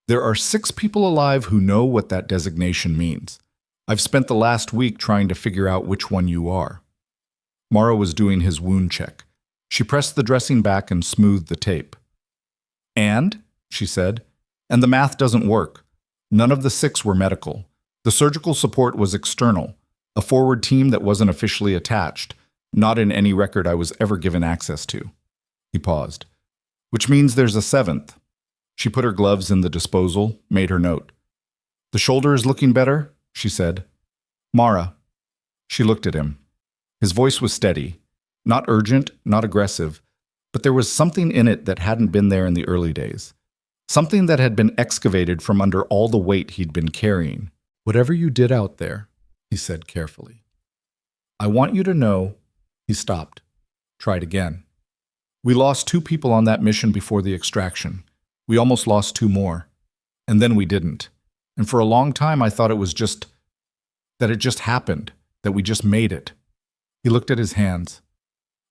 There are 6 people alive who know what that designation means. I've spent the last week trying to figure out which one you are. Mara was doing his wound check. She pressed the dressing back and smoothed the tape. And, she said, and the math doesn't work. None of the 6 were medical. The surgical support was external, a forward team that wasn't officially attached, not in any record I was ever given access to. He paused. Which means there's a 7th. She put her gloves in the disposal, made her note. The shoulder is looking better, she said. Mara. She looked at him. His voice was steady, not urgent, not aggressive, but there was something in it that hadn't been there in the early days. Something that had been excavated from under all the weight he'd been carrying. Whatever you did out there, he said carefully. I want you to know, he stopped. Tried again. We lost 2 people on that mission before the extraction. We almost lost 2 more. And then we didn't. And for a long time I thought it was that it just happened, that we just made it. He looked at his hands.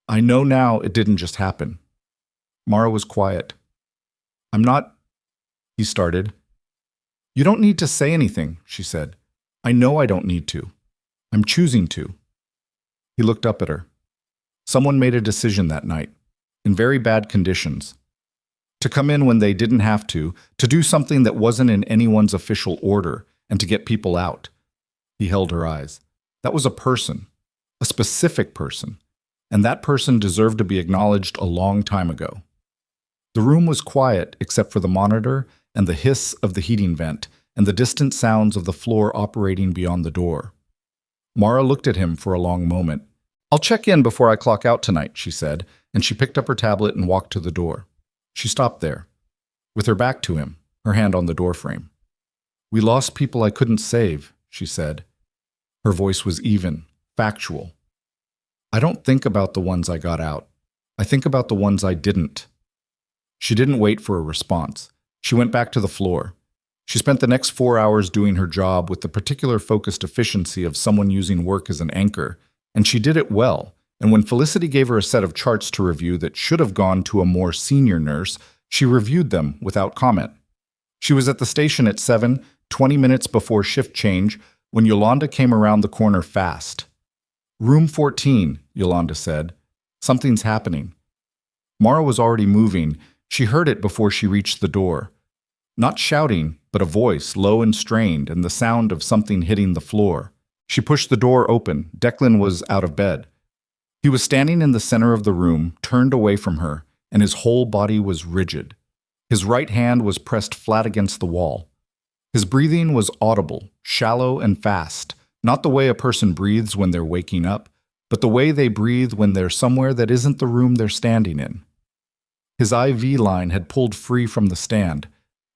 I know now it didn't just happen. Mara was quiet. I'm not, he started. You don't need to say anything, she said. I know I don't need to. I'm choosing to. He looked up at her. Someone made a decision that night, in very bad conditions. To come in when they didn't have to do something that wasn't in anyone's official order, and to get people out. He held her eyes. That was a person, a specific person, and that person deserved to be acknowledged a long time ago. The room was quiet except for the monitor and the hiss of the heating vent and the distant sounds of the floor operating beyond the door. Mara looked at him for a long moment. I'll check in before I clock out tonight, she said, and she picked up her tablet and walked to the door. She stopped there, with her back to him, her hand on the doorframe. We lost people I couldn't save, she said. Her voice was even, factual. I don't think about the ones I got out. I think about the ones I didn't. She didn't wait for a response. She went back to the floor. She spent the next 4 hours doing her job with the particular focused efficiency of someone using work as an anchor, and she did it well, And when Felicity gave her a set of charts to review that should have gone to a more senior nurse, she reviewed them without comment. She was at the station at 7, 20 minutes before shift change, when Yolanda came around the corner fast. "Room 14, Yolanda said. "Something's happening." Mara was already moving. She heard it before she reached the door. Not shouting, but a voice, low and strained, and the sound of something hitting the floor. She pushed the door open. Declan was out of bed. He was standing in the center of the room, turned away from her, and his whole body was rigid. His right hand was pressed flat against the wall. His breathing was audible, shallow and fast, not the way a person breathes when they're waking up, but the way they breathe when they're somewhere that isn't the room they're standing in. His IV line had pulled free from the stand.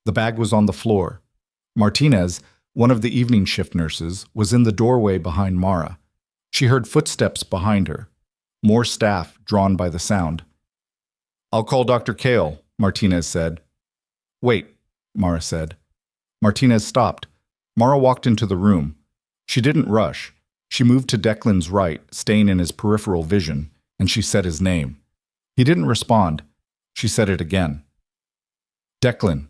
The bag was on the floor. Martinez, one of the evening shift nurses, was in the doorway behind Mara. She heard footsteps behind her. More staff, drawn by the sound. "I'll call Dr. Kale," Martinez said. "Wait," Mara said. Martinez stopped. Mara walked into the room. She didn't rush. She moved to Declan's right, staying in his peripheral vision, and she said his name. He didn't respond. She said it again. "Declan."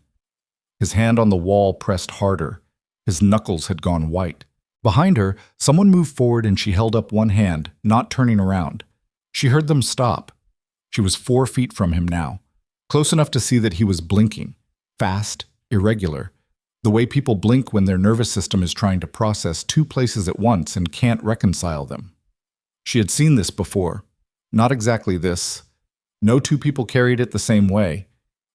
His hand on the wall pressed harder. His knuckles had gone white. Behind her, someone moved forward and she held up one hand, not turning around. She heard them stop. She was 4 feet from him now, close enough to see that he was blinking, fast, irregular, the way people blink when their nervous system is trying to process 2 places at once and can't reconcile them. She had seen this before. Not exactly this. No 2 people carried it the same way.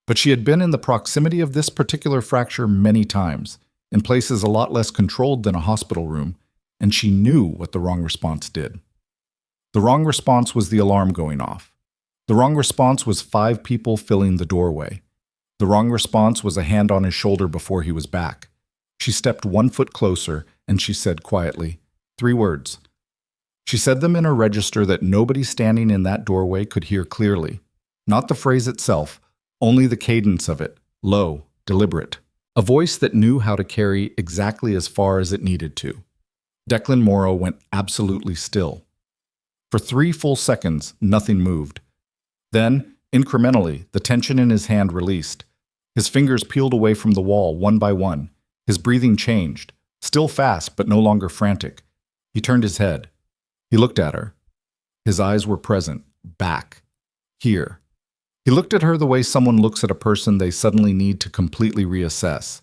But she had been in the proximity of this particular fracture many times, in places a lot less controlled than a hospital room, and she knew what the wrong response did. The wrong response was the alarm going off. The wrong response was 5 people filling the doorway. The wrong response was a hand on his shoulder before he was back. She stepped 1 foot closer, and she said quietly, 3 words. She said them in a register that nobody standing in that doorway could hear clearly. Not the phrase itself, only the cadence of it, low, deliberate. A voice that knew how to carry exactly as far as it needed to. Declan Morrow went absolutely still. For 3 full seconds, nothing moved. Then, incrementally, the tension in his hand released. His fingers peeled away from the wall one by one. His breathing changed, still fast but no longer frantic. He turned his head. He looked at her. His eyes were present, back, here. He looked at her the way someone looks at a person they suddenly need to completely reassess.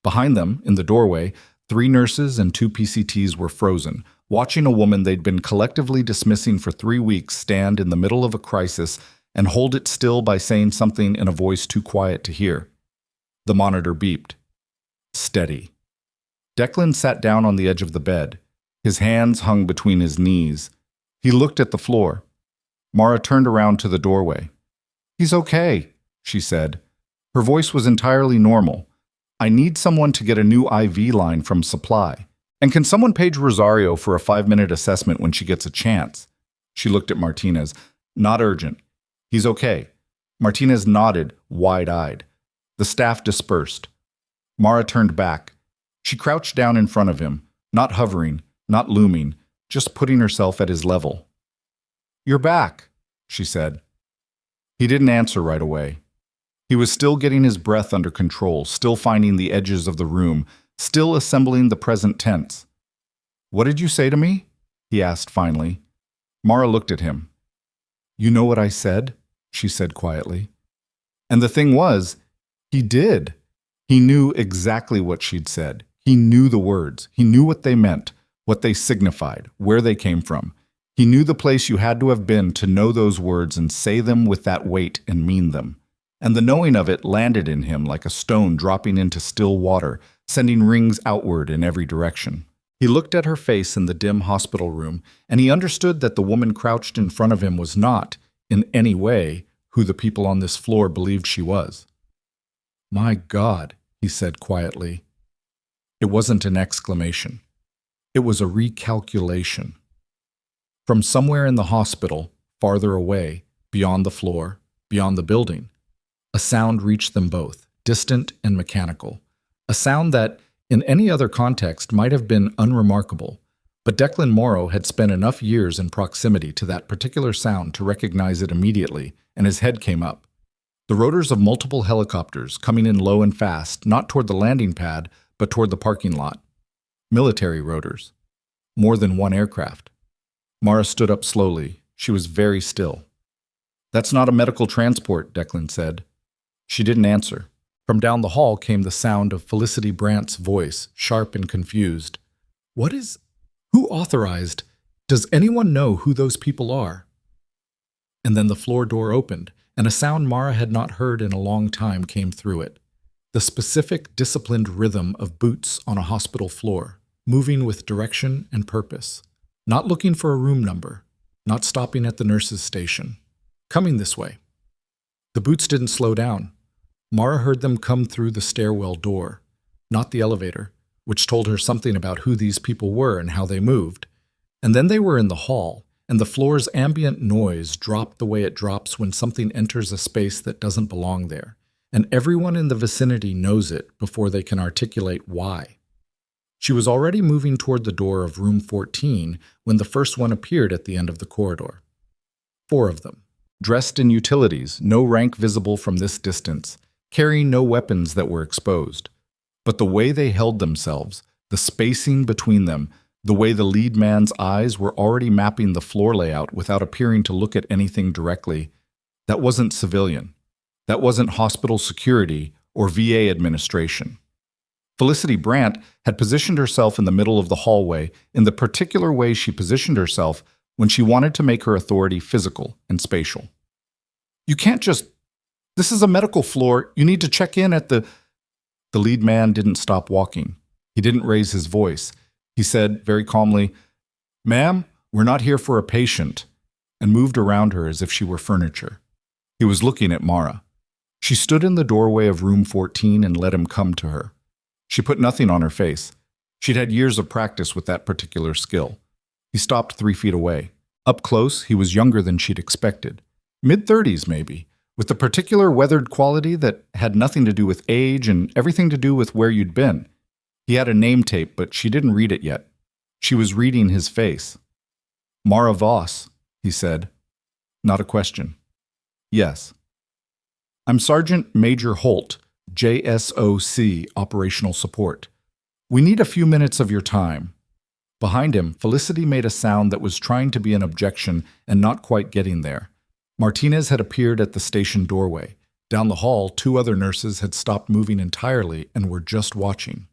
Behind them, in the doorway, 3 nurses and 2 PCTs were frozen, watching a woman they'd been collectively dismissing for 3 weeks stand in the middle of a crisis and hold it still by saying something in a voice too quiet to hear. The monitor beeped. Steady. Declan sat down on the edge of the bed. His hands hung between his knees. He looked at the floor. Mara turned around to the doorway. "He's okay," she said. Her voice was entirely normal. "I need someone to get a new IV line from supply. And can someone page Rosario for a 5-minute assessment when she gets a chance?" She looked at Martinez. "Not urgent. He's okay." Martinez nodded, wide-eyed. The staff dispersed. Mara turned back. She crouched down in front of him, not hovering, not looming, just putting herself at his level. "You're back," she said. He didn't answer right away. He was still getting his breath under control, still finding the edges of the room, still assembling the present tense. "What did you say to me?" he asked finally. Mara looked at him. "You know what I said?" she said quietly. And the thing was, he did. He knew exactly what she'd said. He knew the words. He knew what they meant, what they signified, where they came from. He knew the place you had to have been to know those words and say them with that weight and mean them. And the knowing of it landed in him like a stone dropping into still water, sending rings outward in every direction. He looked at her face in the dim hospital room, and he understood that the woman crouched in front of him was not, in any way, who the people on this floor believed she was. "My God," he said quietly. It wasn't an exclamation. It was a recalculation. From somewhere in the hospital, farther away, beyond the floor, beyond the building, a sound reached them both, distant and mechanical. A sound that, in any other context, might have been unremarkable, But Declan Morrow had spent enough years in proximity to that particular sound to recognize it immediately, and his head came up. The rotors of multiple helicopters coming in low and fast, not toward the landing pad, but toward the parking lot. Military rotors. More than one aircraft. Mara stood up slowly. She was very still. "That's not a medical transport," Declan said. She didn't answer. From down the hall came the sound of Felicity Brandt's voice, sharp and confused. Who authorized? Does anyone know who those people are?" And then the floor door opened, and a sound Mara had not heard in a long time came through it. The specific, disciplined rhythm of boots on a hospital floor, moving with direction and purpose, not looking for a room number, not stopping at the nurse's station, coming this way. The boots didn't slow down. Mara heard them come through the stairwell door, not the elevator, which told her something about who these people were and how they moved. And then they were in the hall, and the floor's ambient noise dropped the way it drops when something enters a space that doesn't belong there, and everyone in the vicinity knows it before they can articulate why. She was already moving toward the door of room 14 when the first one appeared at the end of the corridor. 4 of them, dressed in utilities, no rank visible from this distance, carrying no weapons that were exposed. But the way they held themselves, the spacing between them, the way the lead man's eyes were already mapping the floor layout without appearing to look at anything directly, that wasn't civilian. That wasn't hospital security or VA administration. Felicity Brandt had positioned herself in the middle of the hallway in the particular way she positioned herself when she wanted to make her authority physical and spatial. "You can't just... This is a medical floor. You need to check in at the..." The lead man didn't stop walking. He didn't raise his voice. He said very calmly, "Ma'am, we're not here for a patient," and moved around her as if she were furniture. He was looking at Mara. She stood in the doorway of room 14 and let him come to her. She put nothing on her face. She'd had years of practice with that particular skill. He stopped 3 feet away. Up close, he was younger than she'd expected. Mid-30s, maybe, with the particular weathered quality that had nothing to do with age and everything to do with where you'd been. He had a name tape, but she didn't read it yet. She was reading his face. "Mara Voss," he said. Not a question. "Yes." "I'm Sergeant Major Holt, JSOC Operational Support. We need a few minutes of your time." Behind him, Felicity made a sound that was trying to be an objection and not quite getting there. Martinez had appeared at the station doorway. Down the hall, 2 other nurses had stopped moving entirely and were just watching.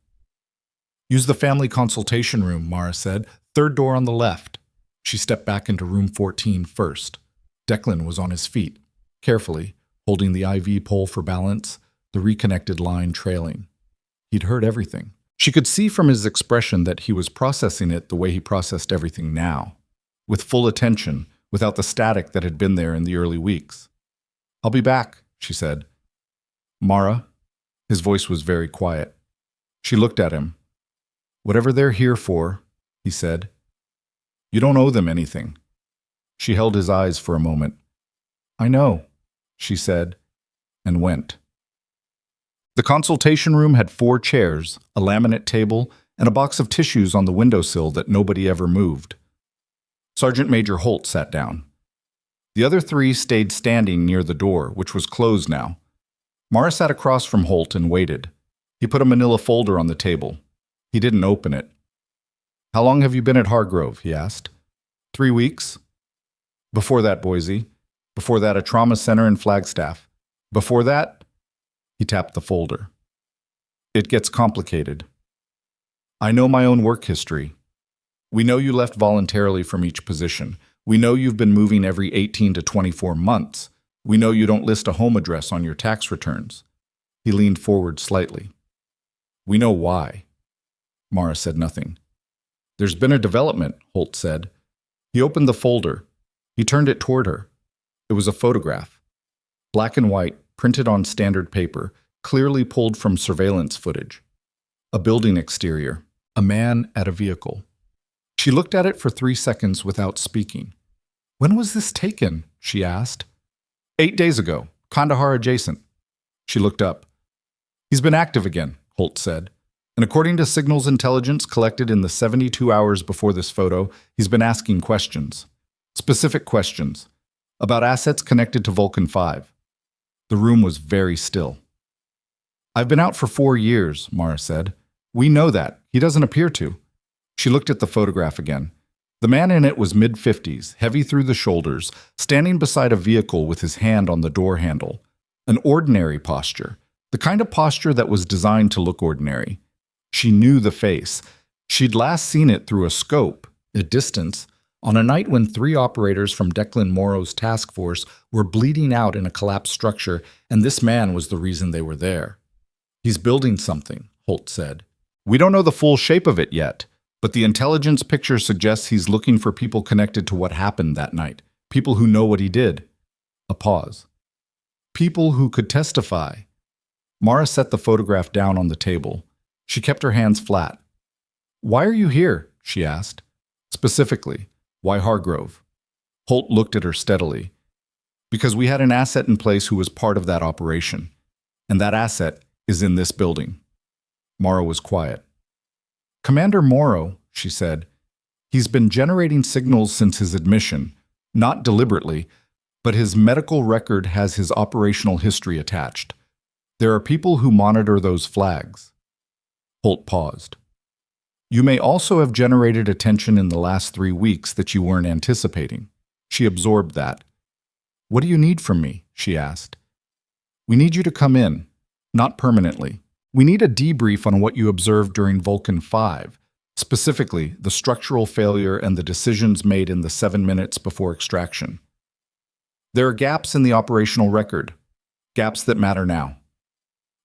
"Use the family consultation room," Mara said. "Third door on the left." She stepped back into room 14 first. Declan was on his feet, carefully, holding the IV pole for balance, the reconnected line trailing. He'd heard everything. She could see from his expression that he was processing it the way he processed everything now, with full attention, without the static that had been there in the early weeks. "I'll be back," she said. "Mara?" His voice was very quiet. She looked at him. "Whatever they're here for," he said. "You don't owe them anything." She held his eyes for a moment. "I know," she said, and went. The consultation room had 4 chairs, a laminate table, and a box of tissues on the windowsill that nobody ever moved. Sergeant Major Holt sat down. The other 3 stayed standing near the door, which was closed now. Mara sat across from Holt and waited. He put a manila folder on the table. He didn't open it. "How long have you been at Hargrove?" he asked. 3 weeks. "Before that, Boise. Before that, a trauma center in Flagstaff. Before that..." He tapped the folder. "It gets complicated. I know my own work history. We know you left voluntarily from each position. We know you've been moving every 18 to 24 months. We know you don't list a home address on your tax returns." He leaned forward slightly. "We know why." Mara said nothing. "There's been a development," Holt said. He opened the folder. He turned it toward her. It was a photograph. Black and white, printed on standard paper, clearly pulled from surveillance footage. A building exterior. A man at a vehicle. She looked at it for 3 seconds without speaking. "When was this taken?" she asked. 8 days ago, Kandahar adjacent." She looked up. "He's been active again," Holt said. And according to signals intelligence collected in the 72 hours before this photo, he's been asking questions. Specific questions. About assets connected to Vulcan 5. The room was very still. I've been out for 4 years, Mara said. We know that. He doesn't appear to. She looked at the photograph again. The man in it was mid-50s, heavy through the shoulders, standing beside a vehicle with his hand on the door handle. An ordinary posture. The kind of posture that was designed to look ordinary. She knew the face. She'd last seen it through a scope, at distance, on a night when 3 operators from Declan Morrow's task force were bleeding out in a collapsed structure, and this man was the reason they were there. He's building something, Holt said. We don't know the full shape of it yet, but the intelligence picture suggests he's looking for people connected to what happened that night, people who know what he did. A pause. People who could testify. Mara set the photograph down on the table. She kept her hands flat. Why are you here? She asked. Specifically, why Hargrove? Holt looked at her steadily. Because we had an asset in place who was part of that operation, and that asset is in this building. Mara was quiet. Commander Morrow, she said, he's been generating signals since his admission, not deliberately, but his medical record has his operational history attached. There are people who monitor those flags. Holt paused. You may also have generated attention in the last 3 weeks that you weren't anticipating. She absorbed that. What do you need from me? She asked. We need you to come in, not permanently. We need a debrief on what you observed during Vulcan 5, specifically the structural failure and the decisions made in the 7 minutes before extraction. There are gaps in the operational record, gaps that matter now.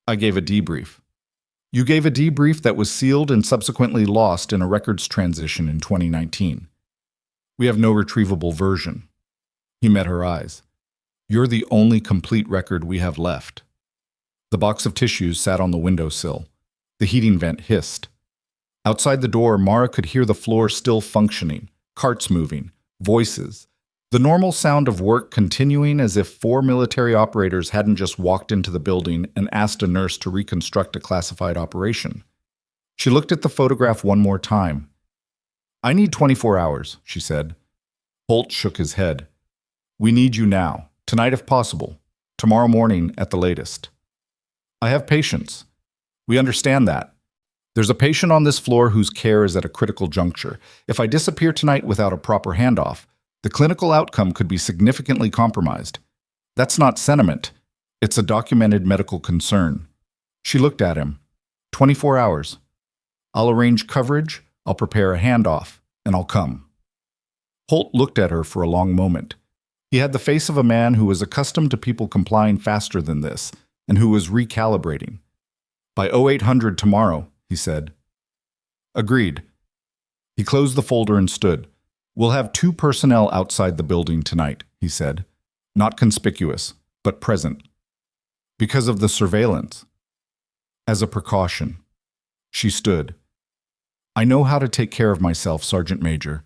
I gave a debrief. You gave a debrief that was sealed and subsequently lost in a records transition in 2019. We have no retrievable version. He met her eyes. You're the only complete record we have left. The box of tissues sat on the windowsill. The heating vent hissed. Outside the door, Mara could hear the floor still functioning, carts moving, voices. The normal sound of work continuing as if 4 military operators hadn't just walked into the building and asked a nurse to reconstruct a classified operation. She looked at the photograph one more time. I need 24 hours, she said. Holt shook his head. We need you now, tonight if possible, tomorrow morning at the latest. I have patience. We understand that. There's a patient on this floor whose care is at a critical juncture. If I disappear tonight without a proper handoff, the clinical outcome could be significantly compromised. That's not sentiment. It's a documented medical concern. She looked at him. 24 hours. I'll arrange coverage, I'll prepare a handoff, and I'll come. Holt looked at her for a long moment. He had the face of a man who was accustomed to people complying faster than this, and who was recalibrating. By 0800 tomorrow, he said. Agreed. He closed the folder and stood. We'll have 2 personnel outside the building tonight, he said. Not conspicuous, but present. Because of the surveillance. As a precaution. She stood. I know how to take care of myself, Sergeant Major.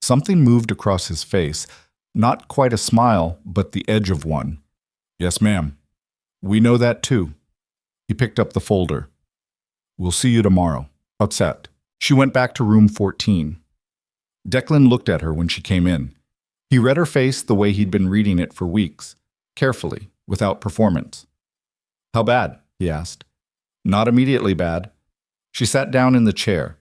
Something moved across his face, not quite a smile, but the edge of one. Yes, ma'am. We know that too. He picked up the folder. We'll see you tomorrow. Upset. She went back to room 14. Declan looked at her when she came in. He read her face the way he'd been reading it for weeks, carefully, without performance. How bad? He asked. Not immediately bad. She sat down in the chair.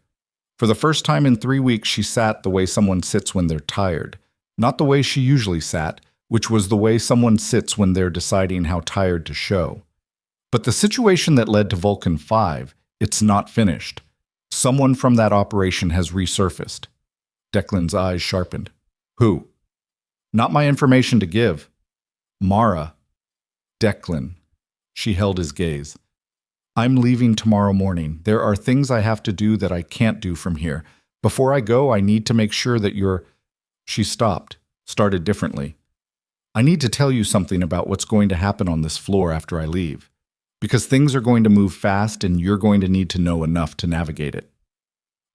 For the first time in 3 weeks, she sat the way someone sits when they're tired, not the way she usually sat, which was the way someone sits when they're deciding how tired to show. But the situation that led to Vulcan 5, it's not finished. Someone from that operation has resurfaced. Declan's eyes sharpened. Who? Not my information to give. Mara. Declan. She held his gaze. I'm leaving tomorrow morning. There are things I have to do that I can't do from here. Before I go, I need to make sure that you're... She stopped, started differently. I need to tell you something about what's going to happen on this floor after I leave. Because things are going to move fast and you're going to need to know enough to navigate it.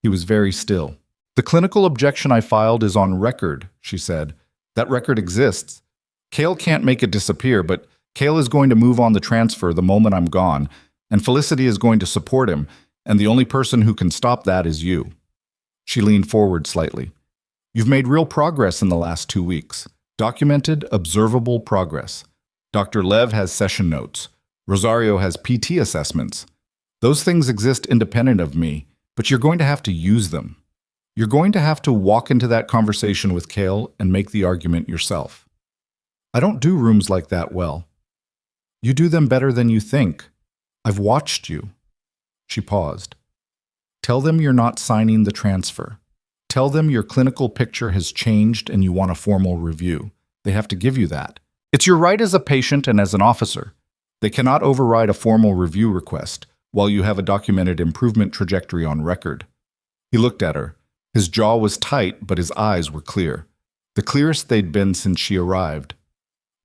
He was very still. The clinical objection I filed is on record, she said. That record exists. Cale can't make it disappear, but Cale is going to move on the transfer the moment I'm gone, and Felicity is going to support him. And the only person who can stop that is you. She leaned forward slightly. You've made real progress in the last 2 weeks. Documented, observable progress. Dr. Lev has session notes. Rosario has PT assessments. Those things exist independent of me, but you're going to have to use them. You're going to have to walk into that conversation with Kale and make the argument yourself. I don't do rooms like that well. You do them better than you think. I've watched you. She paused. Tell them you're not signing the transfer. Tell them your clinical picture has changed and you want a formal review. They have to give you that. It's your right as a patient and as an officer. They cannot override a formal review request while you have a documented improvement trajectory on record. He looked at her. His jaw was tight, but his eyes were clear. The clearest they'd been since she arrived.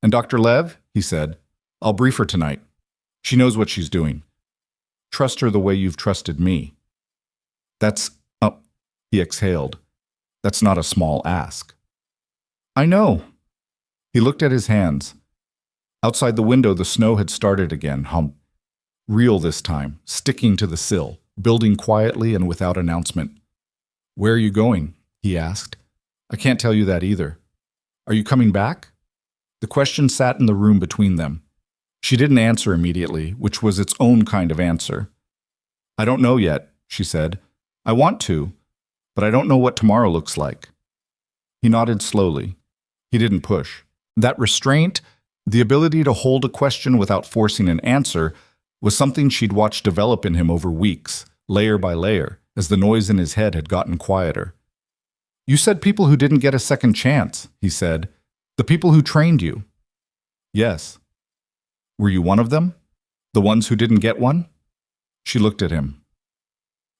And Dr. Lev, he said, I'll brief her tonight. She knows what she's doing. Trust her the way you've trusted me. He exhaled. That's not a small ask. I know. He looked at his hands. Outside the window, the snow had started again, real this time, sticking to the sill, building quietly and without announcement. Where are you going? He asked. I can't tell you that either. Are you coming back? The question sat in the room between them. She didn't answer immediately, which was its own kind of answer. I don't know yet, she said. I want to, but I don't know what tomorrow looks like. He nodded slowly. He didn't push. That restraint, the ability to hold a question without forcing an answer, was something she'd watched develop in him over weeks, layer by layer, as the noise in his head had gotten quieter. You said people who didn't get a second chance, he said. The people who trained you. Yes. Were you one of them? The ones who didn't get one? She looked at him.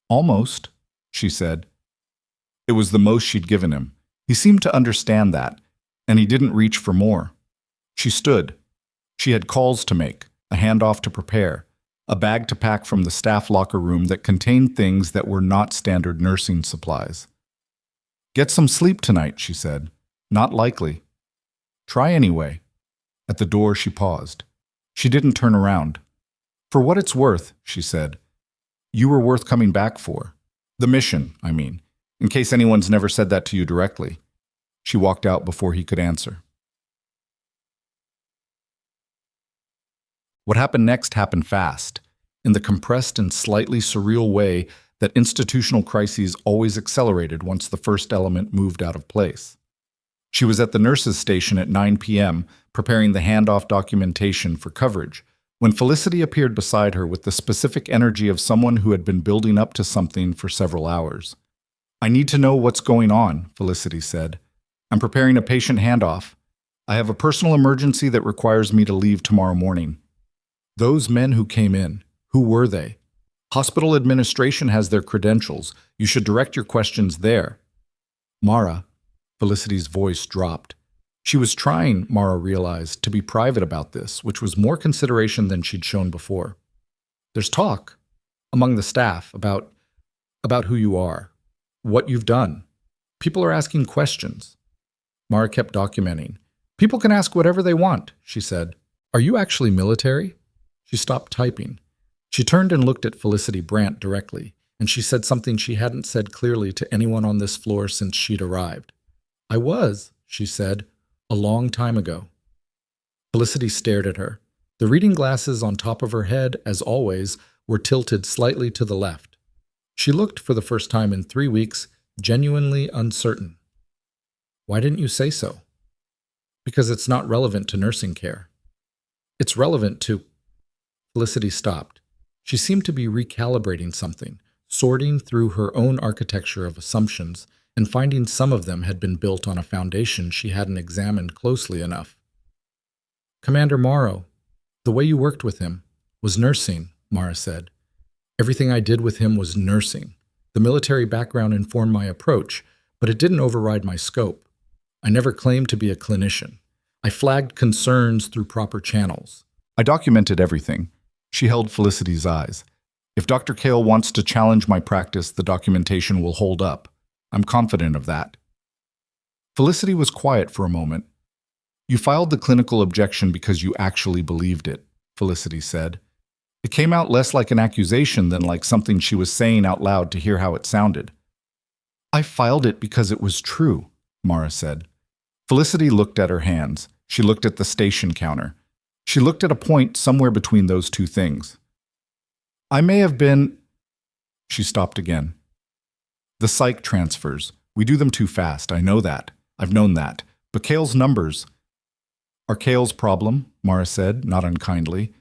Almost, she said. It was the most she'd given him. He seemed to understand that, and he didn't reach for more. She stood. She had calls to make, a handoff to prepare, a bag to pack from the staff locker room that contained things that were not standard nursing supplies. Get some sleep tonight, she said. Not likely. Try anyway. At the door, she paused. She didn't turn around. For what it's worth, she said. You were worth coming back for. The mission, I mean, in case anyone's never said that to you directly. She walked out before he could answer. What happened next happened fast, in the compressed and slightly surreal way that institutional crises always accelerated once the first element moved out of place. She was at the nurses' station at 9 p.m., preparing the handoff documentation for coverage, when Felicity appeared beside her with the specific energy of someone who had been building up to something for several hours. I need to know what's going on, Felicity said. I'm preparing a patient handoff. I have a personal emergency that requires me to leave tomorrow morning. Those men who came in, who were they? Hospital administration has their credentials. You should direct your questions there. Mara, Felicity's voice dropped. She was trying, Mara realized, to be private about this, which was more consideration than she'd shown before. There's talk among the staff about who you are, what you've done. People are asking questions. Mara kept documenting. People can ask whatever they want, she said. Are you actually military? She stopped typing. She turned and looked at Felicity Brandt directly, and she said something she hadn't said clearly to anyone on this floor since she'd arrived. I was, she said, a long time ago. Felicity stared at her. The reading glasses on top of her head, as always, were tilted slightly to the left. She looked, for the first time in 3 weeks, genuinely uncertain. Why didn't you say so? Because it's not relevant to nursing care. It's relevant to... Felicity stopped. She seemed to be recalibrating something, sorting through her own architecture of assumptions, and finding some of them had been built on a foundation she hadn't examined closely enough. Commander Morrow, the way you worked with him was nursing, Mara said. Everything I did with him was nursing. The military background informed my approach, but it didn't override my scope. I never claimed to be a clinician. I flagged concerns through proper channels. I documented everything. She held Felicity's eyes. If Dr. Kale wants to challenge my practice, the documentation will hold up. I'm confident of that. Felicity was quiet for a moment. You filed the clinical objection because you actually believed it, Felicity said. It came out less like an accusation than like something she was saying out loud to hear how it sounded. "I filed it because it was true," Mara said. Felicity looked at her hands. She looked at the station counter. She looked at a point somewhere between those two things. "I may have been—" She stopped again. "The psych transfers. We do them too fast, I know that. I've known that. But Cale's numbers—" "Are Cale's problem," Mara said, not unkindly.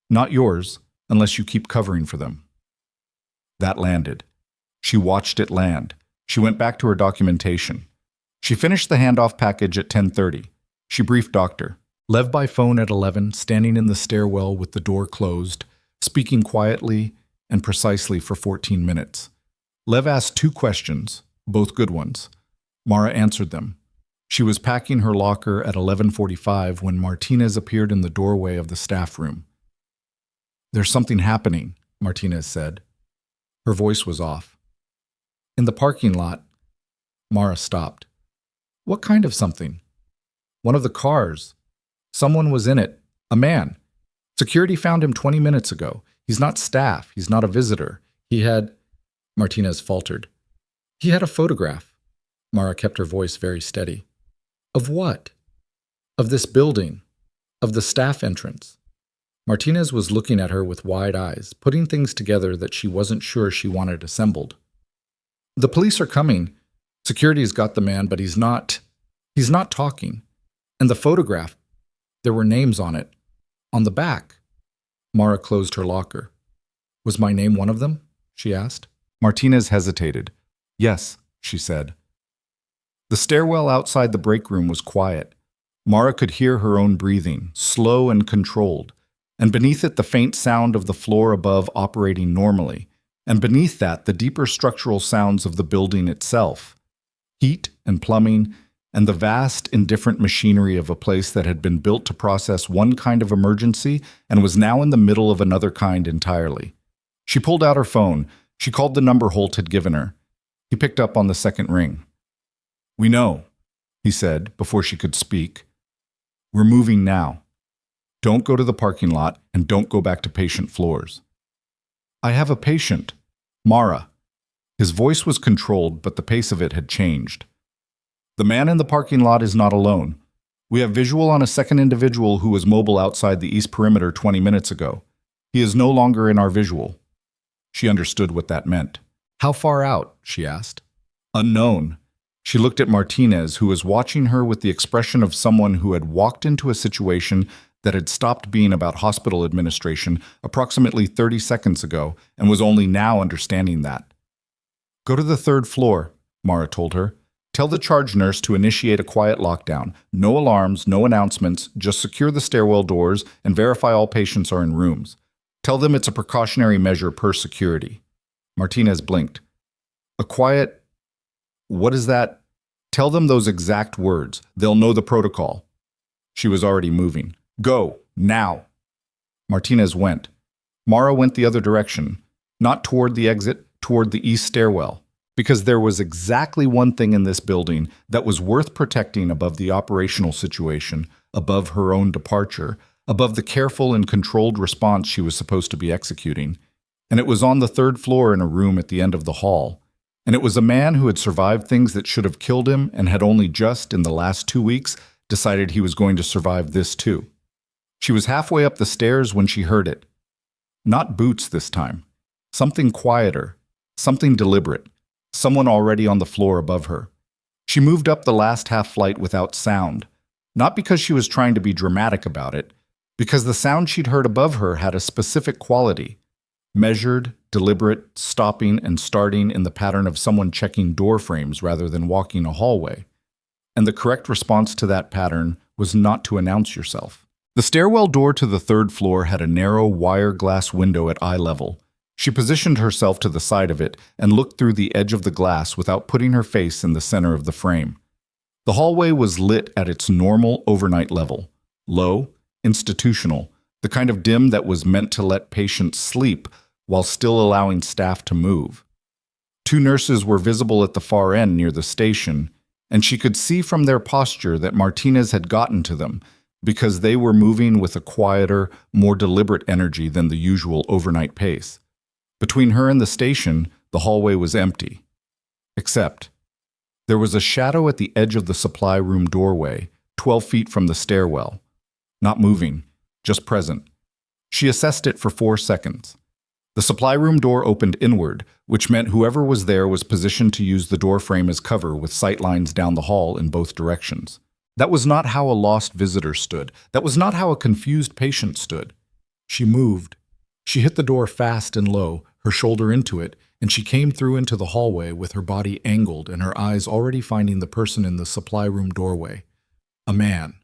"Not yours, unless you keep covering for them." That landed. She watched it land. She went back to her documentation. She finished the handoff package at 10:30. She briefed Doctor. Lev by phone at 11, standing in the stairwell with the door closed, speaking quietly and precisely for 14 minutes. Lev asked 2 questions, both good ones. Mara answered them. She was packing her locker at 11:45 when Martinez appeared in the doorway of the staff room. "There's something happening," Martinez said. Her voice was off. "In the parking lot." Mara stopped. "What kind of something?" "One of the cars. Someone was in it. A man. Security found him 20 minutes ago. He's not staff. He's not a visitor. He had—" Martinez faltered. "He had a photograph." Mara kept her voice very steady. "Of what?" "Of this building. Of the staff entrance." Martinez was looking at her with wide eyes, putting things together that she wasn't sure she wanted assembled. "The police are coming. Security's got the man, but he's not talking. And the photograph, there were names on it. On the back." Mara closed her locker. "Was my name one of them?" she asked. Martinez hesitated. "Yes," she said. The stairwell outside the break room was quiet. Mara could hear her own breathing, slow and controlled, and beneath it the faint sound of the floor above operating normally, and beneath that the deeper structural sounds of the building itself. Heat and plumbing, and the vast, indifferent machinery of a place that had been built to process one kind of emergency and was now in the middle of another kind entirely. She pulled out her phone. She called the number Holt had given her. He picked up on the second ring. "We know," he said before she could speak. "We're moving now. Don't go to the parking lot and don't go back to patient floors." "I have a patient. Mara." His voice was controlled, but the pace of it had changed. "The man in the parking lot is not alone. We have visual on a second individual who was mobile outside the east perimeter 20 minutes ago. He is no longer in our visual." She understood what that meant. "How far out?" she asked. "Unknown." She looked at Martinez, who was watching her with the expression of someone who had walked into a situation that had stopped being about hospital administration approximately 30 seconds ago and was only now understanding that. "Go to the 3rd floor," Mara told her. "Tell the charge nurse to initiate a quiet lockdown. No alarms, no announcements, just secure the stairwell doors and verify all patients are in rooms. Tell them it's a precautionary measure per security." Martinez blinked. "A quiet... What is that?" "Tell them those exact words. They'll know the protocol." She was already moving. "Go, now." Martinez went. Mara went the other direction, not toward the exit, toward the east stairwell. Because there was exactly one thing in this building that was worth protecting above the operational situation, above her own departure, above the careful and controlled response she was supposed to be executing. And it was on the 3rd floor in a room at the end of the hall. And it was a man who had survived things that should have killed him and had only just, in the last 2 weeks, decided he was going to survive this too. She was halfway up the stairs when she heard it. Not boots this time. Something quieter. Something deliberate. Someone already on the floor above her. She moved up the last half-flight without sound, not because she was trying to be dramatic about it, because the sound she'd heard above her had a specific quality, measured, deliberate, stopping and starting in the pattern of someone checking door frames rather than walking a hallway. And the correct response to that pattern was not to announce yourself. The stairwell door to the 3rd floor had a narrow wire glass window at eye level. She positioned herself to the side of it and looked through the edge of the glass without putting her face in the center of the frame. The hallway was lit at its normal overnight level, low, institutional, the kind of dim that was meant to let patients sleep while still allowing staff to move. 2 nurses were visible at the far end near the station, and she could see from their posture that Martinez had gotten to them, because they were moving with a quieter, more deliberate energy than the usual overnight pace. Between her and the station, the hallway was empty. Except there was a shadow at the edge of the supply room doorway, 12 feet from the stairwell. Not moving, just present. She assessed it for 4 seconds. The supply room door opened inward, which meant whoever was there was positioned to use the doorframe as cover with sightlines down the hall in both directions. That was not how a lost visitor stood. That was not how a confused patient stood. She moved. She hit the door fast and low, her shoulder into it, and she came through into the hallway with her body angled and her eyes already finding the person in the supply room doorway. A man.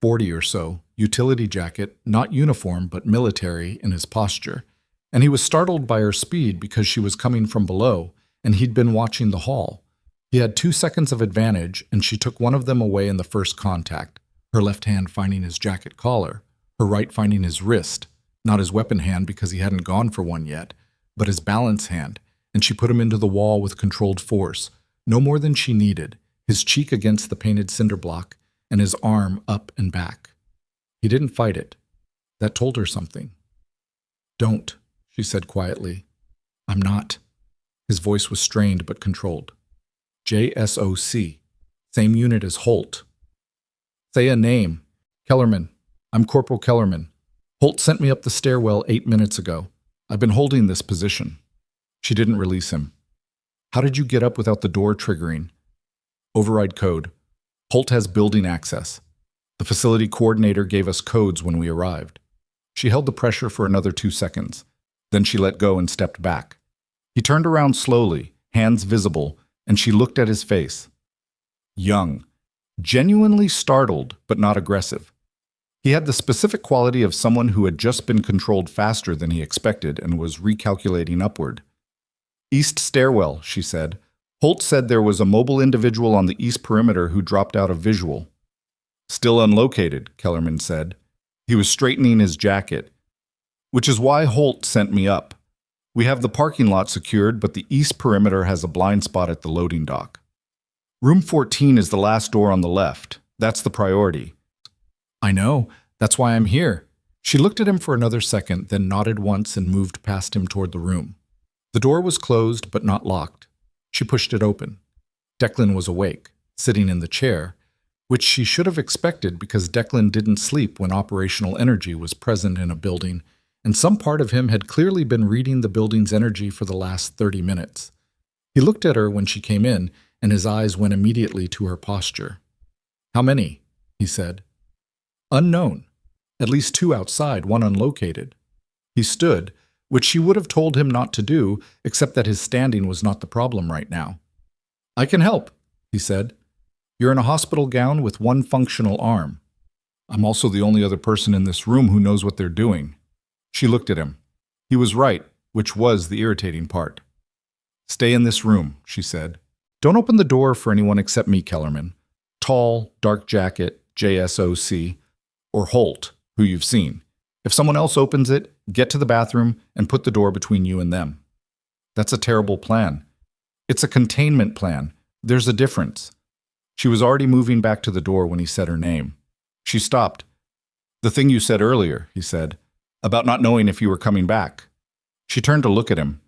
40 or so, utility jacket, not uniform but military in his posture. And he was startled by her speed because she was coming from below, and he'd been watching the hall. He had 2 seconds of advantage, and she took one of them away in the first contact, her left hand finding his jacket collar, her right finding his wrist, not his weapon hand because he hadn't gone for one yet, but his balance hand, and she put him into the wall with controlled force, no more than she needed, his cheek against the painted cinder block, and his arm up and back. He didn't fight it. That told her something. "Don't," she said quietly. "I'm not." His voice was strained but controlled. JSOC. Same unit as Holt. "Say a name." "Kellerman. I'm Corporal Kellerman. Holt sent me up the stairwell 8 minutes ago. I've been holding this position." She didn't release him. "How did you get up without the door triggering?" "Override code. Holt has building access. The facility coordinator gave us codes when we arrived." She held the pressure for another 2 seconds. Then she let go and stepped back. He turned around slowly, hands visible, and she looked at his face. Young. Genuinely startled, but not aggressive. He had the specific quality of someone who had just been controlled faster than he expected and was recalculating upward. "East stairwell," she said. "Holt said there was a mobile individual on the east perimeter who dropped out of visual." "Still unlocated," Kellerman said. He was straightening his jacket. "Which is why Holt sent me up. We have the parking lot secured, but the east perimeter has a blind spot at the loading dock. Room 14 is the last door on the left. That's the priority." "I know. That's why I'm here." She looked at him for another second, then nodded once and moved past him toward the room. The door was closed, but not locked. She pushed it open. Declan was awake, sitting in the chair, which she should have expected because Declan didn't sleep when operational energy was present in a building, and some part of him had clearly been reading the building's energy for the last 30 minutes. He looked at her when she came in, and his eyes went immediately to her posture. "How many?" he said. "Unknown. At least 2 outside, 1 unlocated." He stood, which she would have told him not to do, except that his standing was not the problem right now. "I can help," he said. "You're in a hospital gown with 1 functional arm. I'm also the only other person in this room who knows what they're doing." She looked at him. He was right, which was the irritating part. "Stay in this room," she said. "Don't open the door for anyone except me, Kellerman. Tall, dark jacket, JSOC, or Holt, who you've seen. If someone else opens it, get to the bathroom and put the door between you and them." "That's a terrible plan." "It's a containment plan. There's a difference." She was already moving back to the door when he said her name. She stopped. "The thing you said earlier," he said, "about not knowing if you were coming back." She turned to look at him.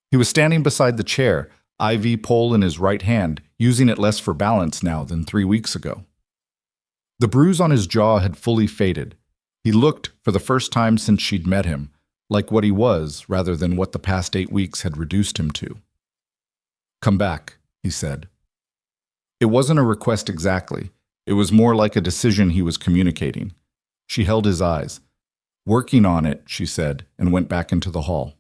He was standing beside the chair, IV pole in his right hand, using it less for balance now than 3 weeks ago. The bruise on his jaw had fully faded. He looked, for the first time since she'd met him, like what he was rather than what the past 8 weeks had reduced him to. "Come back," he said. It wasn't a request exactly. It was more like a decision he was communicating. She held his eyes. "Working on it," she said, and went back into the hall.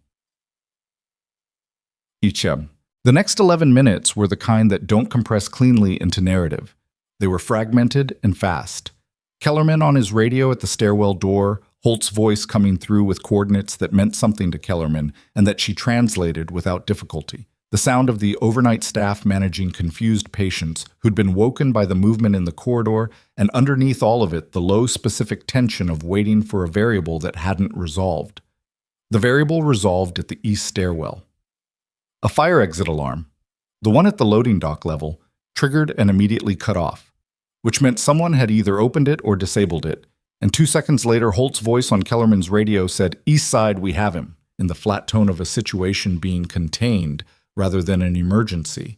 Ichem. The next 11 minutes were the kind that don't compress cleanly into narrative. They were fragmented and fast. Kellerman on his radio at the stairwell door, Holt's voice coming through with coordinates that meant something to Kellerman and that she translated without difficulty. The sound of the overnight staff managing confused patients who'd been woken by the movement in the corridor, and underneath all of it, the low specific tension of waiting for a variable that hadn't resolved. The variable resolved at the east stairwell. A fire exit alarm, the one at the loading dock level, triggered and immediately cut off. which meant someone had either opened it or disabled it. And 2 seconds later, Holt's voice on Kellerman's radio said, "East side, we have him," in the flat tone of a situation being contained rather than an emergency.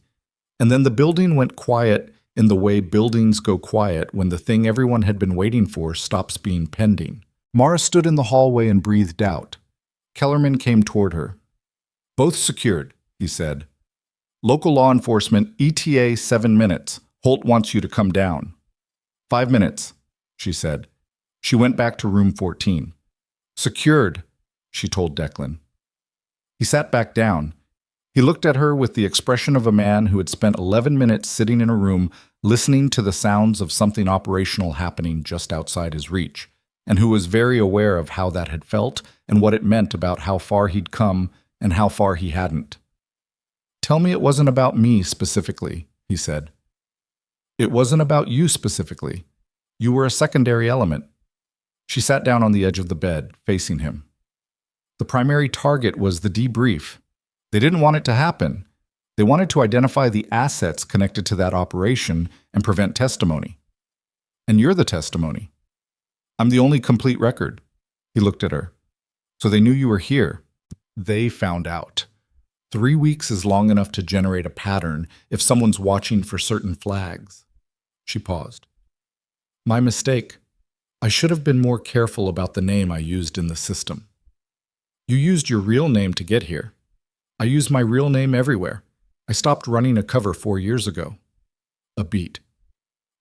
And then the building went quiet in the way buildings go quiet when the thing everyone had been waiting for stops being pending. Mara stood in the hallway and breathed out. Kellerman came toward her. "Both secured," he said. "Local law enforcement, ETA 7 minutes. Holt wants you to come down." 5 minutes, she said. She went back to room 14. "Secured," she told Declan. He sat back down. He looked at her with the expression of a man who had spent 11 minutes sitting in a room listening to the sounds of something operational happening just outside his reach, and who was very aware of how that had felt and what it meant about how far he'd come and how far he hadn't. "Tell me it wasn't about me specifically," he said. "It wasn't about you specifically. You were a secondary element." She sat down on the edge of the bed, facing him. "The primary target was the debrief. They didn't want it to happen. They wanted to identify the assets connected to that operation and prevent testimony. And you're the testimony. I'm the only complete record." He looked at her. "So they knew you were here. They found out. 3 weeks is long enough to generate a pattern if someone's watching for certain flags." She paused. "My mistake. I should have been more careful about the name I used in the system. You used your real name to get here. I use my real name everywhere. I stopped running a cover 4 years ago." A beat.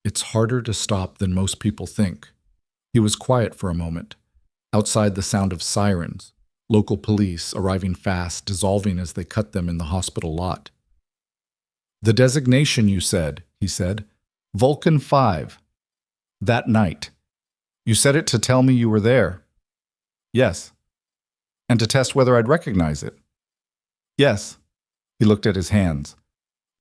"It's harder to stop than most people think." He was quiet for a moment. Outside, the sound of sirens, local police arriving fast, dissolving as they cut them in the hospital lot. "The designation you said," he said. "Vulcan 5. That night. You said it to tell me you were there." "Yes." "And to test whether I'd recognize it." "Yes." He looked at his hands.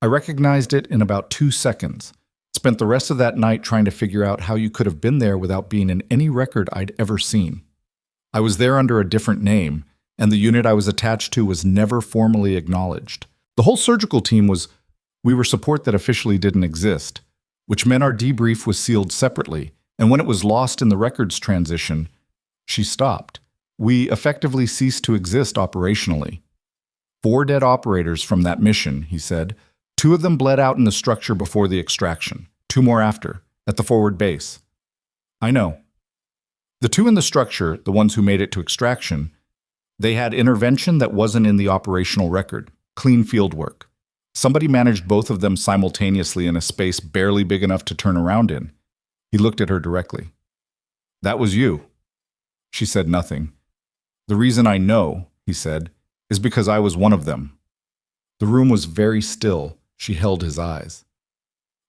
"I recognized it in about 2 seconds. Spent the rest of that night trying to figure out how you could have been there without being in any record I'd ever seen. I was there under a different name, and the unit I was attached to was never formally acknowledged. The whole surgical team we were support that officially didn't exist, which meant our debrief was sealed separately, and when it was lost in the records transition, she stopped. We effectively ceased to exist operationally. 4 dead operators from that mission," he said. 2 of them bled out in the structure before the extraction. 2 more after, at the forward base." "I know." "The 2 in the structure, the ones who made it to extraction, they had intervention that wasn't in the operational record. Clean field work. Somebody managed both of them simultaneously in a space barely big enough to turn around in." He looked at her directly. "That was you." She said nothing. "The reason I know," he said, "is because I was one of them." The room was very still. She held his eyes.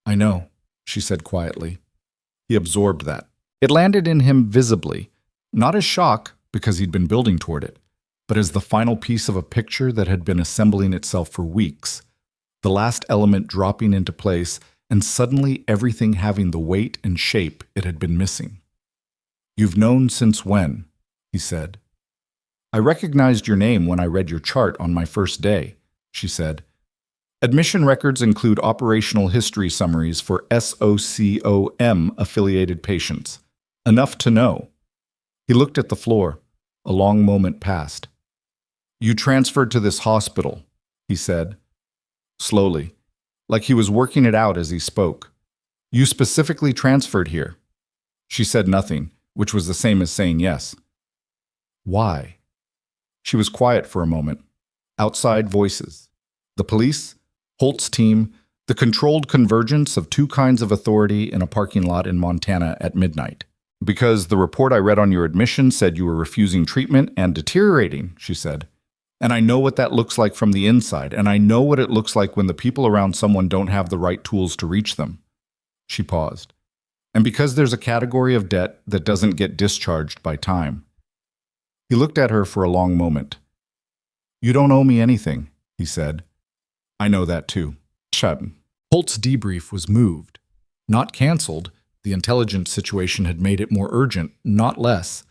"I know," she said quietly. He absorbed that. It landed in him visibly, not as shock, because he'd been building toward it, but as the final piece of a picture that had been assembling itself for weeks, the last element dropping into place, and suddenly everything having the weight and shape it had been missing. "You've known since when?" he said. "I recognized your name when I read your chart on my first day," she said. "Admission records include operational history summaries for SOCOM-affiliated patients. Enough to know." He looked at the floor. A long moment passed. "You transferred to this hospital," he said, slowly, like he was working it out as he spoke. "You specifically transferred here." She said nothing, which was the same as saying yes. "Why?" She was quiet for a moment. Outside voices. The police, Holt's team, the controlled convergence of 2 kinds of authority in a parking lot in Montana at midnight. "Because the report I read on your admission said you were refusing treatment and deteriorating," she said. "And I know what that looks like from the inside, and I know what it looks like when the people around someone don't have the right tools to reach them." She paused. "And because there's a category of debt that doesn't get discharged by time." He looked at her for a long moment. "You don't owe me anything," he said. "I know that too." Shut. Holt's debrief was moved. Not canceled. The intelligence situation had made it more urgent, not less,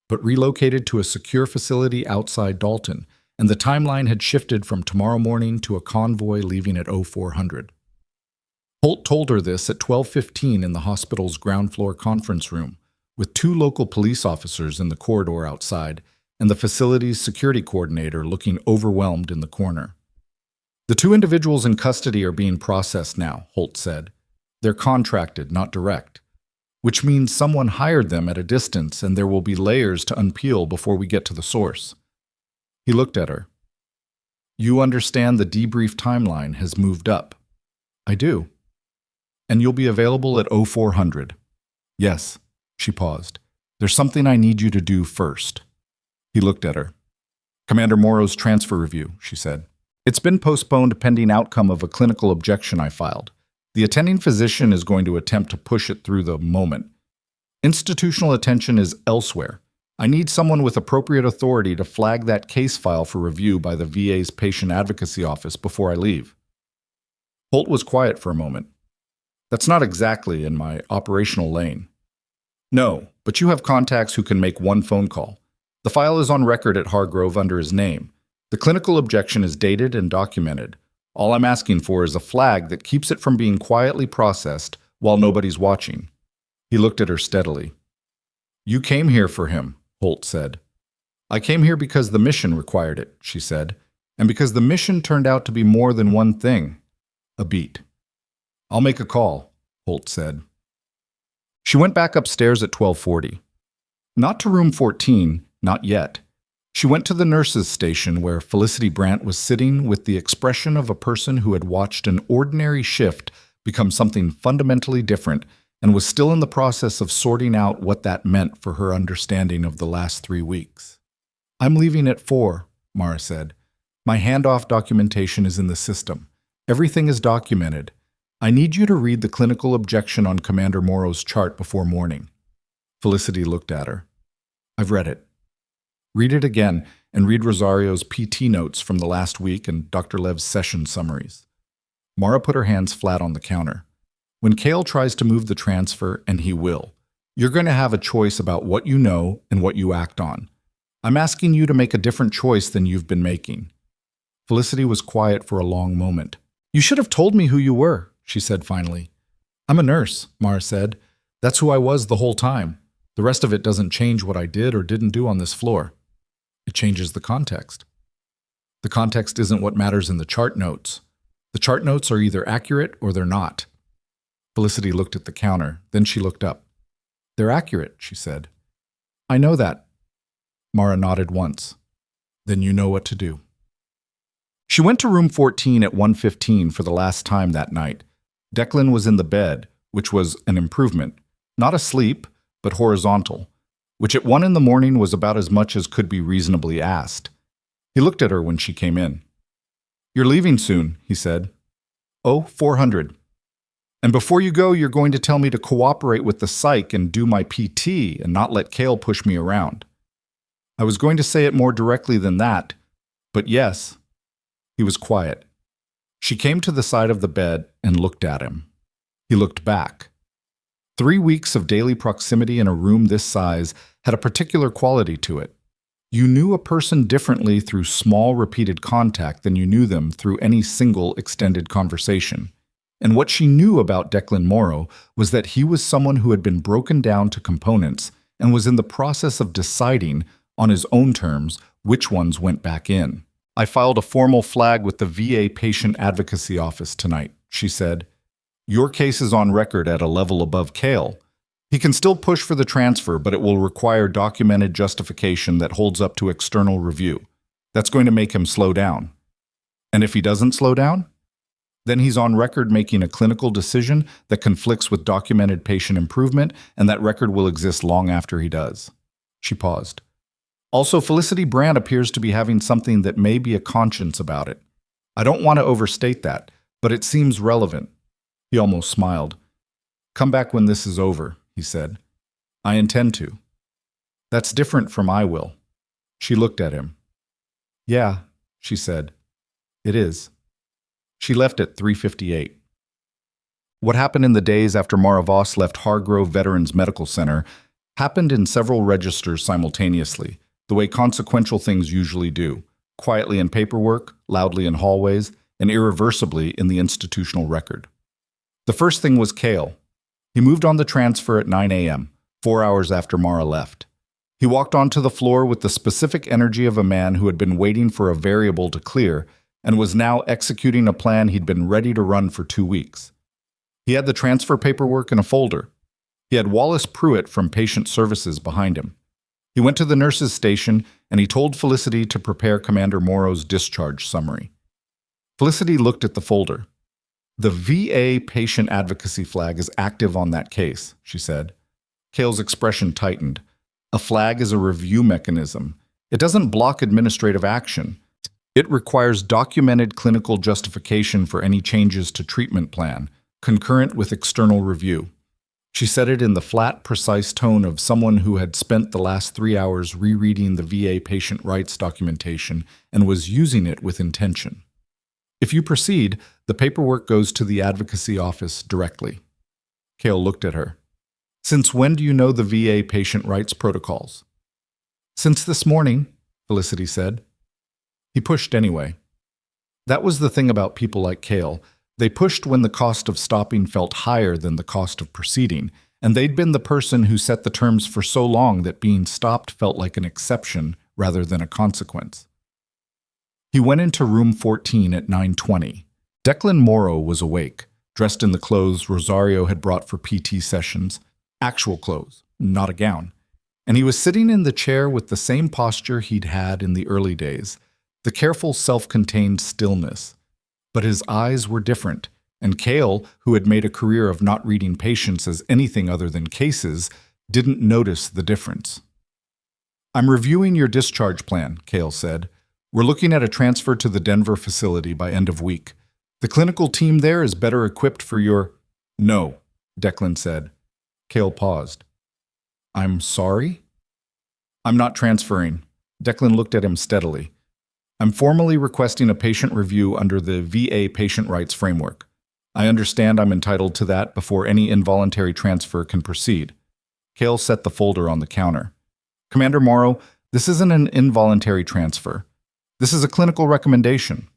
but relocated to a secure facility outside Dalton, and the timeline had shifted from tomorrow morning to a convoy leaving at 0400. Holt told her this at 12:15 in the hospital's ground floor conference room, with 2 local police officers in the corridor outside and the facility's security coordinator looking overwhelmed in the corner. "The 2 individuals in custody are being processed now," Holt said. "They're contracted, not direct, which means someone hired them at a distance and there will be layers to unpeel before we get to the source." He looked at her. "You understand the debrief timeline has moved up?" "I do." "And you'll be available at 0400. "Yes." She paused. "There's something I need you to do first." He looked at her. "Commander Morrow's transfer review," she said. "It's been postponed pending outcome of a clinical objection I filed. The attending physician is going to attempt to push it through the moment. Institutional attention is elsewhere. I need someone with appropriate authority to flag that case file for review by the VA's Patient Advocacy Office before I leave." Holt was quiet for a moment. "That's not exactly in my operational lane." "No, but you have contacts who can make one phone call. The file is on record at Hargrove under his name. The clinical objection is dated and documented. All I'm asking for is a flag that keeps it from being quietly processed while nobody's watching." He looked at her steadily. "You came here for him," Holt said. "I came here because the mission required it," she said, "and because the mission turned out to be more than one thing. A beat." "I'll make a call," Holt said. She went back upstairs at 12:40. Not to room 14, not yet. She went to the nurses' station where Felicity Brandt was sitting with the expression of a person who had watched an ordinary shift become something fundamentally different and was still in the process of sorting out what that meant for her understanding of the last 3 weeks. "I'm leaving at 4, Mara said. "My handoff documentation is in the system. Everything is documented. I need you to read the clinical objection on Commander Morrow's chart before morning." Felicity looked at her. "I've read it." "Read it again and read Rosario's PT notes from the last week and Dr. Lev's session summaries." Mara put her hands flat on the counter. "When Cale tries to move the transfer, and he will, you're going to have a choice about what you know and what you act on. I'm asking you to make a different choice than you've been making." Felicity was quiet for a long moment. "You should have told me who you were," she said finally. "I'm a nurse," Mara said. "That's who I was the whole time. The rest of it doesn't change what I did or didn't do on this floor. It changes the context. The context isn't what matters in the chart notes. The chart notes are either accurate or they're not." Felicity looked at the counter, then she looked up. "They're accurate," she said. "I know that." Mara nodded once. "Then you know what to do." She went to room 14 at 1:15 for the last time that night. Declan was in the bed, which was an improvement. Not asleep, but horizontal, which at 1 in the morning was about as much as could be reasonably asked. He looked at her when she came in. "You're leaving soon," he said. "Oh, 400. And before you go, you're going to tell me to cooperate with the psych and do my PT and not let Cale push me around." "I was going to say it more directly than that, but yes." He was quiet. She came to the side of the bed and looked at him. He looked back. 3 weeks of daily proximity in a room this size had a particular quality to it. You knew a person differently through small repeated contact than you knew them through any single extended conversation. And what she knew about Declan Morrow was that he was someone who had been broken down to components and was in the process of deciding, on his own terms, which ones went back in. "I filed a formal flag with the VA Patient Advocacy Office tonight," she said. "Your case is on record at a level above Cale. He can still push for the transfer, but it will require documented justification that holds up to external review. That's going to make him slow down. And if he doesn't slow down, then he's on record making a clinical decision that conflicts with documented patient improvement, and that record will exist long after he does." She paused. "Also, Felicity Brandt appears to be having something that may be a conscience about it. I don't want to overstate that, but it seems relevant." He almost smiled. "Come back when this is over," he said. "I intend to." "That's different from I will." She looked at him. "Yeah," she said. "It is." She left at 3:58. What happened in the days after Mara Voss left Hargrove Veterans Medical Center happened in several registers simultaneously, the way consequential things usually do, quietly in paperwork, loudly in hallways, and irreversibly in the institutional record. The first thing was Cale. He moved on the transfer at 9 a.m., 4 hours after Mara left. He walked onto the floor with the specific energy of a man who had been waiting for a variable to clear and was now executing a plan he'd been ready to run for 2 weeks. He had the transfer paperwork in a folder. He had Wallace Pruitt from Patient Services behind him. He went to the nurse's station and he told Felicity to prepare Commander Morrow's discharge summary. Felicity looked at the folder. "The VA patient advocacy flag is active on that case," she said. Cale's expression tightened. "A flag is a review mechanism. It doesn't block administrative action. It requires documented clinical justification for any changes to treatment plan, concurrent with external review." She said it in the flat, precise tone of someone who had spent the last 3 hours rereading the VA patient rights documentation and was using it with intention. "If you proceed, the paperwork goes to the advocacy office directly." Cale looked at her. "Since when do you know the VA patient rights protocols?" "Since this morning," Felicity said. He pushed anyway. That was the thing about people like Cale. They pushed when the cost of stopping felt higher than the cost of proceeding, and they'd been the person who set the terms for so long that being stopped felt like an exception rather than a consequence. He went into room 14 at 9:20. Declan Morrow was awake, dressed in the clothes Rosario had brought for PT sessions, actual clothes, not a gown. And he was sitting in the chair with the same posture he'd had in the early days, the careful, self-contained stillness. But his eyes were different, and Cale, who had made a career of not reading patients as anything other than cases, didn't notice the difference. "I'm reviewing your discharge plan," Cale said. "We're looking at a transfer to the Denver facility by end of week. The clinical team there is better equipped for your—" "No," Declan said. Cale paused. "I'm sorry?" "I'm not transferring." Declan looked at him steadily. "I'm formally requesting a patient review under the VA patient rights framework. I understand I'm entitled to that before any involuntary transfer can proceed." Cale set the folder on the counter. "Commander Morrow, this isn't an involuntary transfer. This is a clinical recommendation.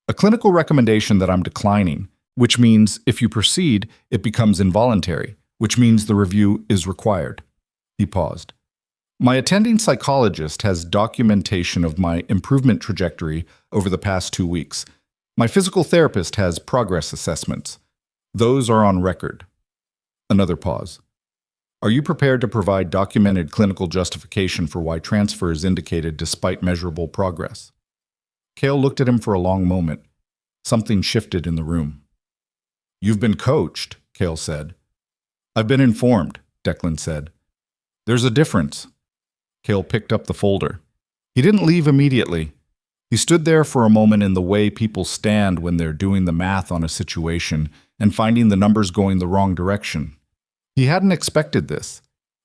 A clinical recommendation that I'm declining, which means if you proceed, it becomes involuntary, which means the review is required." He paused. "My attending psychologist has documentation of my improvement trajectory over the past 2 weeks. My physical therapist has progress assessments. Those are on record." Another pause. "Are you prepared to provide documented clinical justification for why transfer is indicated despite measurable progress?" Cale looked at him for a long moment. Something shifted in the room. "You've been coached," Cale said. "I've been informed," Declan said. "There's a difference." Cale picked up the folder. He didn't leave immediately. He stood there for a moment in the way people stand when they're doing the math on a situation and finding the numbers going the wrong direction. He hadn't expected this.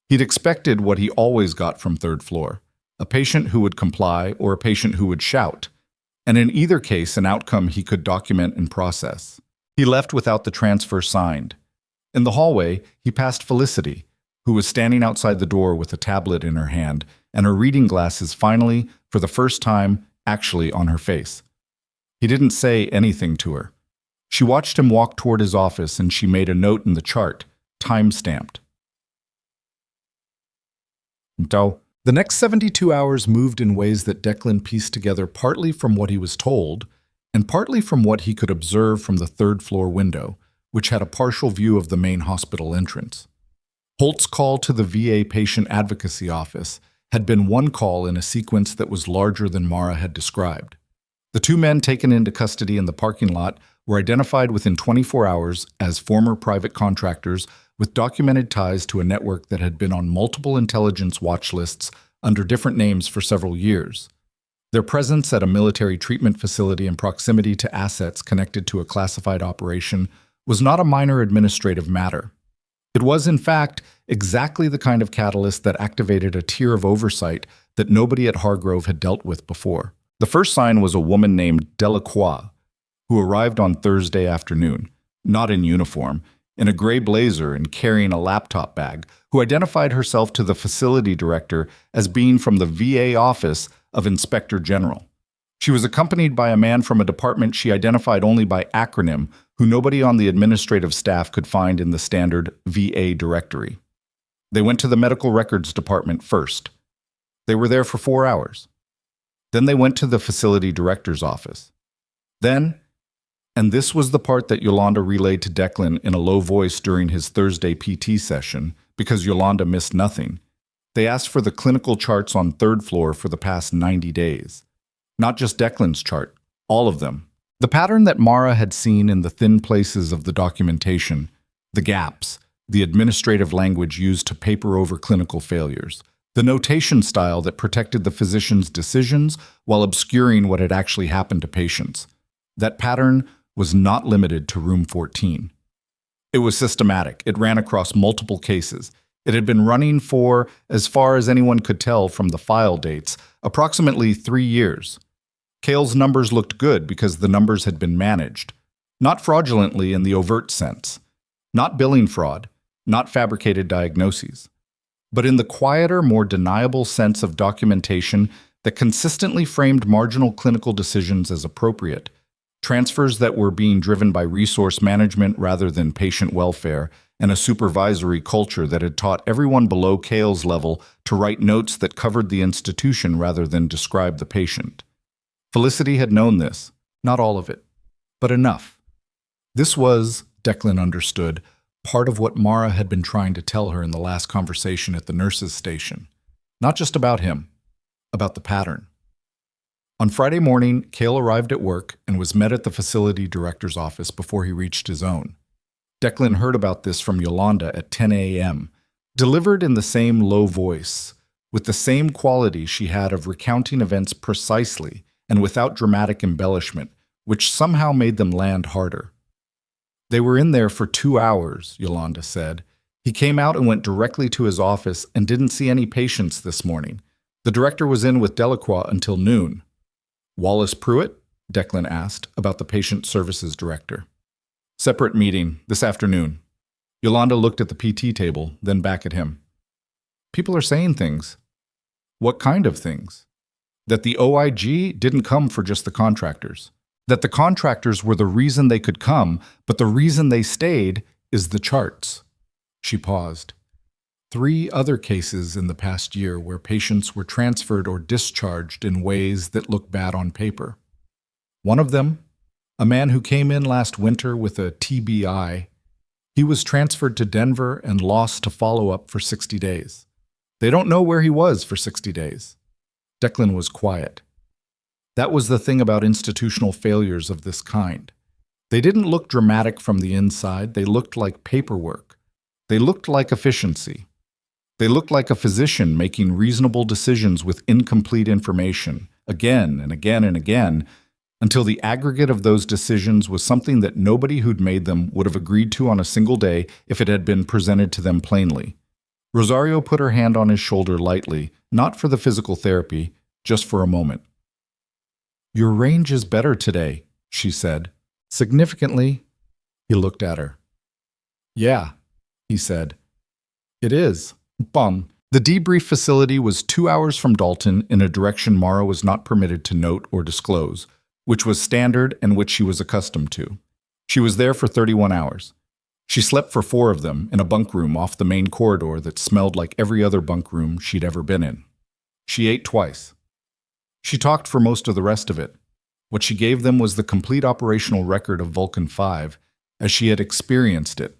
He'd expected what he always got from third floor, a patient who would comply or a patient who would shout, and in either case an outcome he could document and process. He left without the transfer signed. In the hallway, he passed Felicity, who was standing outside the door with a tablet in her hand and her reading glasses finally, for the first time, actually on her face. He didn't say anything to her. She watched him walk toward his office and she made a note in the chart, time-stamped. The next 72 hours moved in ways that Declan pieced together partly from what he was told and partly from what he could observe from the third-floor window, which had a partial view of the main hospital entrance. Holt's call to the VA Patient Advocacy Office had been one call in a sequence that was larger than Mara had described. The 2 men taken into custody in the parking lot were identified within 24 hours as former private contractors with documented ties to a network that had been on multiple intelligence watch lists under different names for several years. Their presence at a military treatment facility in proximity to assets connected to a classified operation was not a minor administrative matter. It was, in fact, exactly the kind of catalyst that activated a tier of oversight that nobody at Hargrove had dealt with before. The first sign was a woman named Delacroix, who arrived on Thursday afternoon, not in uniform, in a gray blazer and carrying a laptop bag, who identified herself to the facility director as being from the VA Office of Inspector General. She was accompanied by a man from a department she identified only by acronym, who nobody on the administrative staff could find in the standard VA directory. They went to the medical records department first. They were there for 4 hours. Then they went to the facility director's office. Then, and this was the part that Yolanda relayed to Declan in a low voice during his Thursday PT session, because Yolanda missed nothing, they asked for the clinical charts on third floor for the past 90 days. Not just Declan's chart, all of them. The pattern that Mara had seen in the thin places of the documentation, the gaps, the administrative language used to paper over clinical failures, the notation style that protected the physician's decisions while obscuring what had actually happened to patients. That pattern was not limited to room 14. It was systematic. It ran across multiple cases. It had been running for, as far as anyone could tell from the file dates, approximately 3 years. Cale's numbers looked good because the numbers had been managed, not fraudulently in the overt sense, not billing fraud, not fabricated diagnoses, but in the quieter, more deniable sense of documentation that consistently framed marginal clinical decisions as appropriate, transfers that were being driven by resource management rather than patient welfare, and a supervisory culture that had taught everyone below Cale's level to write notes that covered the institution rather than describe the patient. Felicity had known this, not all of it, but enough. This was, Declan understood, part of what Mara had been trying to tell her in the last conversation at the nurse's station. Not just about him, about the pattern. On Friday morning, Cale arrived at work and was met at the facility director's office before he reached his own. Declan heard about this from Yolanda at 10 a.m., delivered in the same low voice, with the same quality she had of recounting events precisely and without dramatic embellishment, which somehow made them land harder. They were in there for 2 hours, Yolanda said. He came out and went directly to his office and didn't see any patients this morning. The director was in with Delacroix until noon. Wallace Pruitt? Declan asked, about the patient services director. Separate meeting, this afternoon. Yolanda looked at the PT table, then back at him. People are saying things. What kind of things? That the OIG didn't come for just the contractors. That the contractors were the reason they could come, but the reason they stayed is the charts. She paused. 3 other cases in the past year where patients were transferred or discharged in ways that look bad on paper. One of them, a man who came in last winter with a TBI, he was transferred to Denver and lost to follow-up for 60 days. They don't know where he was for 60 days. Declan was quiet. That was the thing about institutional failures of this kind. They didn't look dramatic from the inside. They looked like paperwork. They looked like efficiency. They looked like a physician making reasonable decisions with incomplete information, again and again and again, until the aggregate of those decisions was something that nobody who'd made them would have agreed to on a single day if it had been presented to them plainly. Rosario put her hand on his shoulder lightly, not for the physical therapy, just for a moment. Your range is better today, she said. Significantly. He looked at her. Yeah, he said. It is. Bum. The debrief facility was 2 hours from Dalton in a direction Mara was not permitted to note or disclose, which was standard and which she was accustomed to. She was there for 31 hours. She slept for 4 of them in a bunk room off the main corridor that smelled like every other bunk room she'd ever been in. She ate twice. She talked for most of the rest of it. What she gave them was the complete operational record of Vulcan 5 as she had experienced it.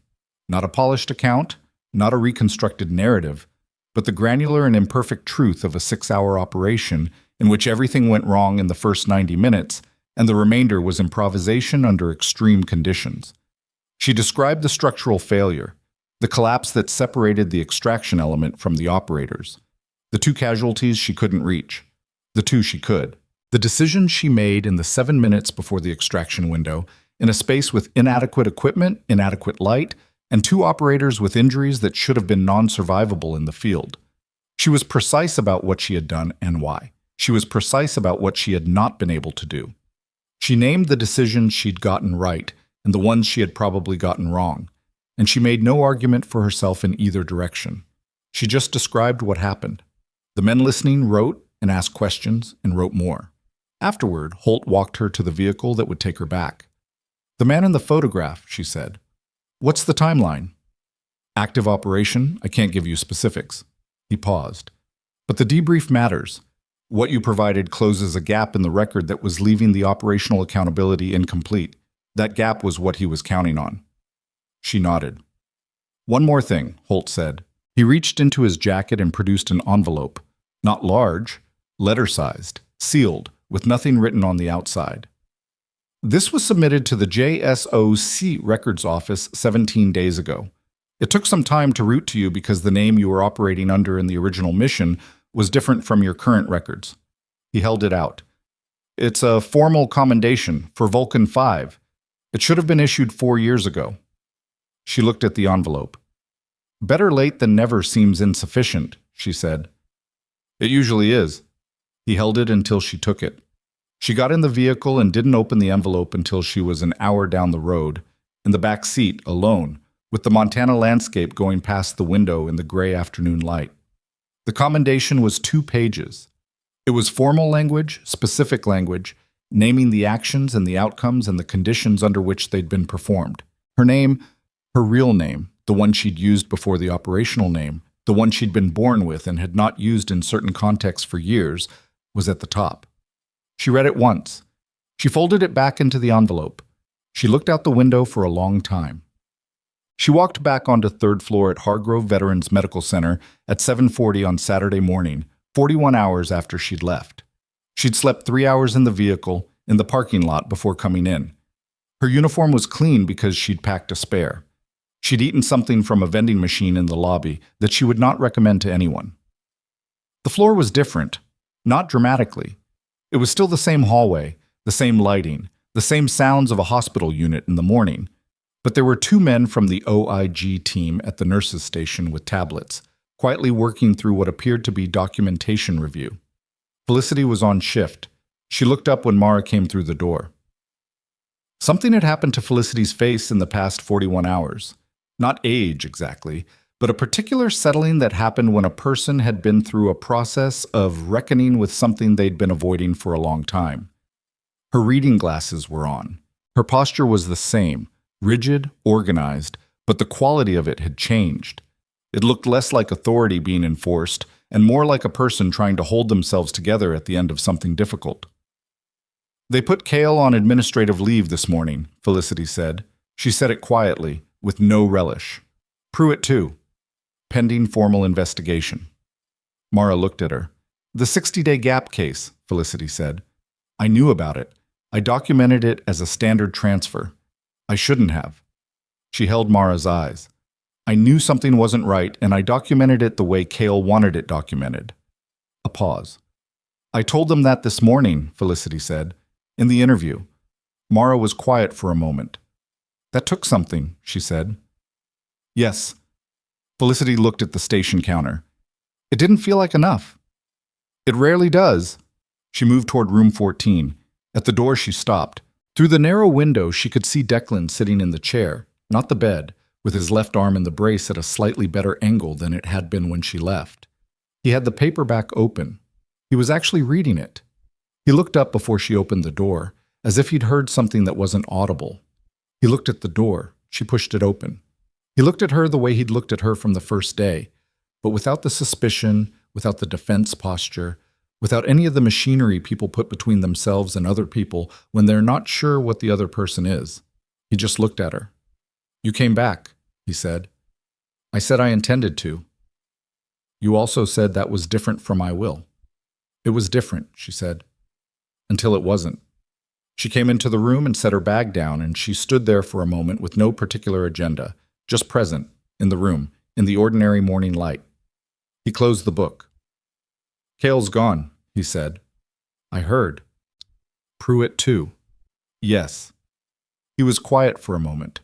Not a polished account, not a reconstructed narrative, but the granular and imperfect truth of a 6-hour operation in which everything went wrong in the first 90 minutes and the remainder was improvisation under extreme conditions. She described the structural failure, the collapse that separated the extraction element from the operators, the 2 casualties she couldn't reach, the 2 she could, the decisions she made in the 7 minutes before the extraction window, in a space with inadequate equipment, inadequate light, and 2 operators with injuries that should have been non-survivable in the field. She was precise about what she had done and why. She was precise about what she had not been able to do. She named the decisions she'd gotten right and the ones she had probably gotten wrong, and she made no argument for herself in either direction. She just described what happened. The men listening wrote and asked questions and wrote more. Afterward, Holt walked her to the vehicle that would take her back. "The man in the photograph," she said. "What's the timeline?" "Active operation. I can't give you specifics." He paused. "But the debrief matters. What you provided closes a gap in the record that was leaving the operational accountability incomplete. That gap was what he was counting on." She nodded. "One more thing," Holt said. He reached into his jacket and produced an envelope. Not large, letter-sized, sealed, with nothing written on the outside. This was submitted to the JSOC Records Office 17 days ago. It took some time to route to you because the name you were operating under in the original mission was different from your current records. He held it out. "It's a formal commendation for Vulcan 5. It should have been issued 4 years ago." She looked at the envelope. "Better late than never seems insufficient," she said. "It usually is." He held it until she took it. She got in the vehicle and didn't open the envelope until she was an hour down the road, in the back seat, alone, with the Montana landscape going past the window in the gray afternoon light. The commendation was 2 pages. It was formal language, specific language, naming the actions and the outcomes and the conditions under which they'd been performed. Her name, her real name, the one she'd used before the operational name, the one she'd been born with and had not used in certain contexts for years, was at the top. She read it once. She folded it back into the envelope. She looked out the window for a long time. She walked back onto 3rd floor at Hargrove Veterans Medical Center at 7:40 on Saturday morning, 41 hours after she'd left. She'd slept 3 hours in the vehicle, in the parking lot, before coming in. Her uniform was clean because she'd packed a spare. She'd eaten something from a vending machine in the lobby that she would not recommend to anyone. The floor was different, not dramatically. It was still the same hallway, the same lighting, the same sounds of a hospital unit in the morning. But there were 2 men from the OIG team at the nurses' station with tablets, quietly working through what appeared to be documentation review. Felicity was on shift. She looked up when Mara came through the door. Something had happened to Felicity's face in the past 41 hours. Not age, exactly, but a particular settling that happened when a person had been through a process of reckoning with something they'd been avoiding for a long time. Her reading glasses were on. Her posture was the same, rigid, organized, but the quality of it had changed. It looked less like authority being enforced and more like a person trying to hold themselves together at the end of something difficult. "They put Cale on administrative leave this morning," Felicity said. She said it quietly, with no relish. "Pruitt, too. Pending formal investigation." Mara looked at her. "The 60-day gap case," Felicity said. "I knew about it. I documented it as a standard transfer. I shouldn't have." She held Mara's eyes. "I knew something wasn't right, and I documented it the way Cale wanted it documented." A pause. "I told them that this morning," Felicity said, "in the interview." Mara was quiet for a moment. "That took something," she said. "Yes." Felicity looked at the station counter. "It didn't feel like enough." "It rarely does." She moved toward room 14. At the door, she stopped. Through the narrow window, she could see Declan sitting in the chair, not the bed, with his left arm in the brace at a slightly better angle than it had been when she left. He had the paperback open. He was actually reading it. He looked up before she opened the door, as if he'd heard something that wasn't audible. He looked at the door. She pushed it open. He looked at her the way he'd looked at her from the first day, but without the suspicion, without the defense posture, without any of the machinery people put between themselves and other people when they're not sure what the other person is. He just looked at her. "You came back," he said. "I said I intended to." "You also said that was different from my will." "It was different," she said. "Until it wasn't." She came into the room and set her bag down, and she stood there for a moment with no particular agenda, just present, in the room, in the ordinary morning light. He closed the book. "Cale's gone," he said. "I heard." "Pruitt, too." "Yes." He was quiet for a moment.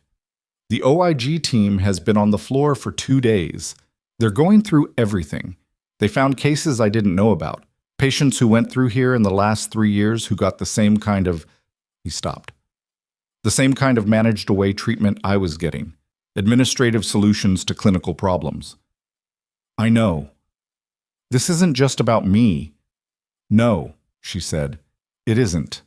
"The OIG team has been on the floor for 2 days. They're going through everything. They found cases I didn't know about. Patients who went through here in the last 3 years who got the same kind of..." He stopped. "The same kind of managed-away treatment I was getting. Administrative solutions to clinical problems." "I know. This isn't just about me." "No," she said. It isn't.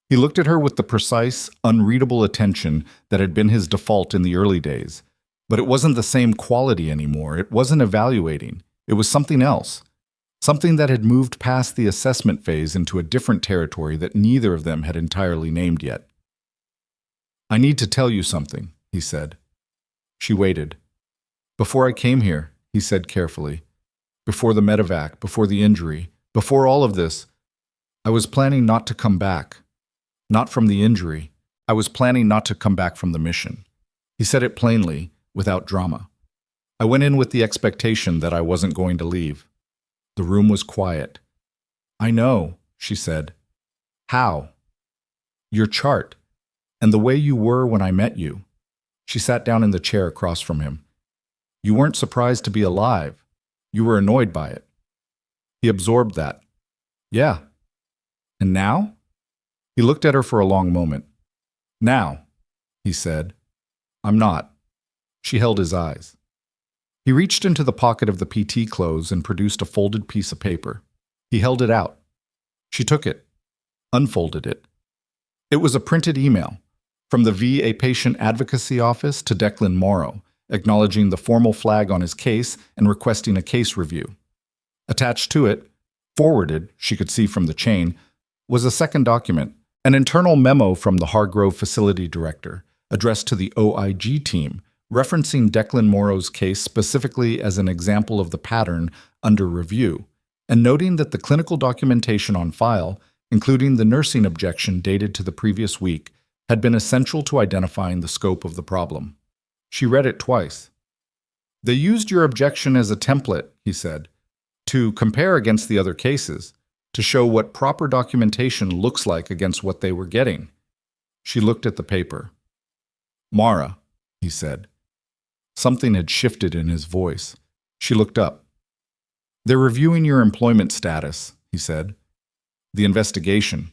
He looked at her with the precise, unreadable attention that had been his default in the early days. But it wasn't the same quality anymore. It wasn't evaluating. It was something else. Something that had moved past the assessment phase into a different territory that neither of them had entirely named yet. "I need to tell you something," he said. She waited. "Before I came here," he said carefully, "before the medevac, before the injury, before all of this, I was planning not to come back. Not from the injury. I was planning not to come back from the mission." He said it plainly, without drama. "I went in with the expectation that I wasn't going to leave." The room was quiet. "I know," she said. "How?" "Your chart, and the way you were when I met you." She sat down in the chair across from him. "You weren't surprised to be alive. You were annoyed by it." He absorbed that. "Yeah. And now?" He looked at her for a long moment. "Now," he said, "I'm not." She held his eyes. He reached into the pocket of the PT clothes and produced a folded piece of paper. He held it out. She took it, unfolded it. It was a printed email from the VA Patient Advocacy Office to Declan Morrow, acknowledging the formal flag on his case and requesting a case review. Attached to it, forwarded, she could see from the chain, was a second document, an internal memo from the Hargrove facility director, addressed to the OIG team, referencing Declan Morrow's case specifically as an example of the pattern under review, and noting that the clinical documentation on file, including the nursing objection dated to the previous week, had been essential to identifying the scope of the problem. She read it twice. "They used your objection as a template," he said, "to compare against the other cases, to show what proper documentation looks like against what they were getting." She looked at the paper. "Mara," he said. Something had shifted in his voice. She looked up. "They're reviewing your employment status," he said. "The investigation.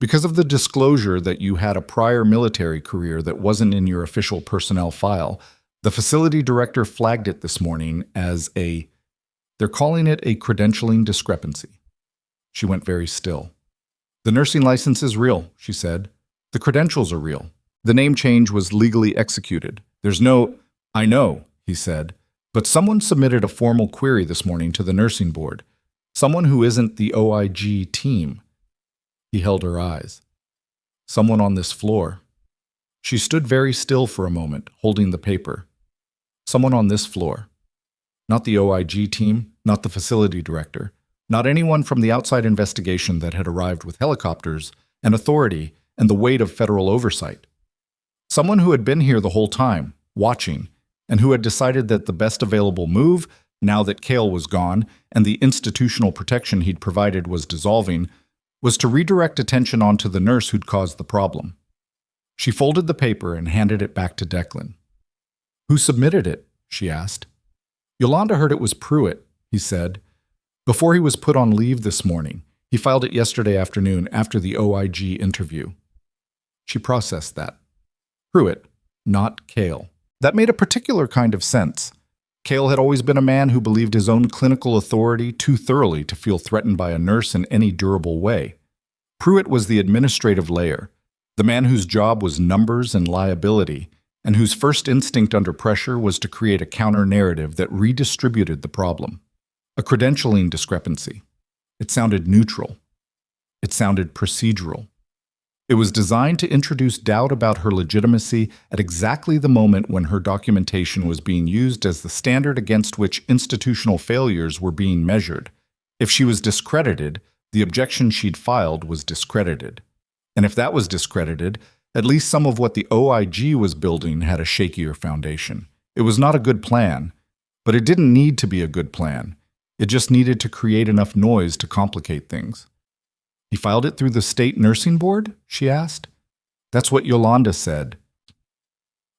Because of the disclosure that you had a prior military career that wasn't in your official personnel file, the facility director flagged it this morning as they're calling it a credentialing discrepancy." She went very still. "The nursing license is real," she said. "The credentials are real. The name change was legally executed. There's no—" "I know," he said, "but someone submitted a formal query this morning to the nursing board. Someone who isn't the OIG team." He held her eyes. "Someone on this floor." She stood very still for a moment, holding the paper. "Someone on this floor. Not the OIG team, not the facility director, not anyone from the outside investigation that had arrived with helicopters and authority and the weight of federal oversight. Someone who had been here the whole time, watching, and who had decided that the best available move, now that Cale was gone and the institutional protection he'd provided was dissolving, was to redirect attention onto the nurse who'd caused the problem." She folded the paper and handed it back to Declan. "Who submitted it?" she asked. "Yolanda heard it was Pruitt," he said. "Before he was put on leave this morning. He filed it yesterday afternoon after the OIG interview." She processed that. Pruitt, not Cale. That made a particular kind of sense. Cale had always been a man who believed his own clinical authority too thoroughly to feel threatened by a nurse in any durable way. Pruitt was the administrative layer, the man whose job was numbers and liability, and whose first instinct under pressure was to create a counter-narrative that redistributed the problem. A credentialing discrepancy. It sounded neutral. It sounded procedural. It was designed to introduce doubt about her legitimacy at exactly the moment when her documentation was being used as the standard against which institutional failures were being measured. If she was discredited, the objection she'd filed was discredited. And if that was discredited, at least some of what the OIG was building had a shakier foundation. It was not a good plan, but it didn't need to be a good plan. It just needed to create enough noise to complicate things. "He filed it through the state nursing board?" she asked. "That's what Yolanda said."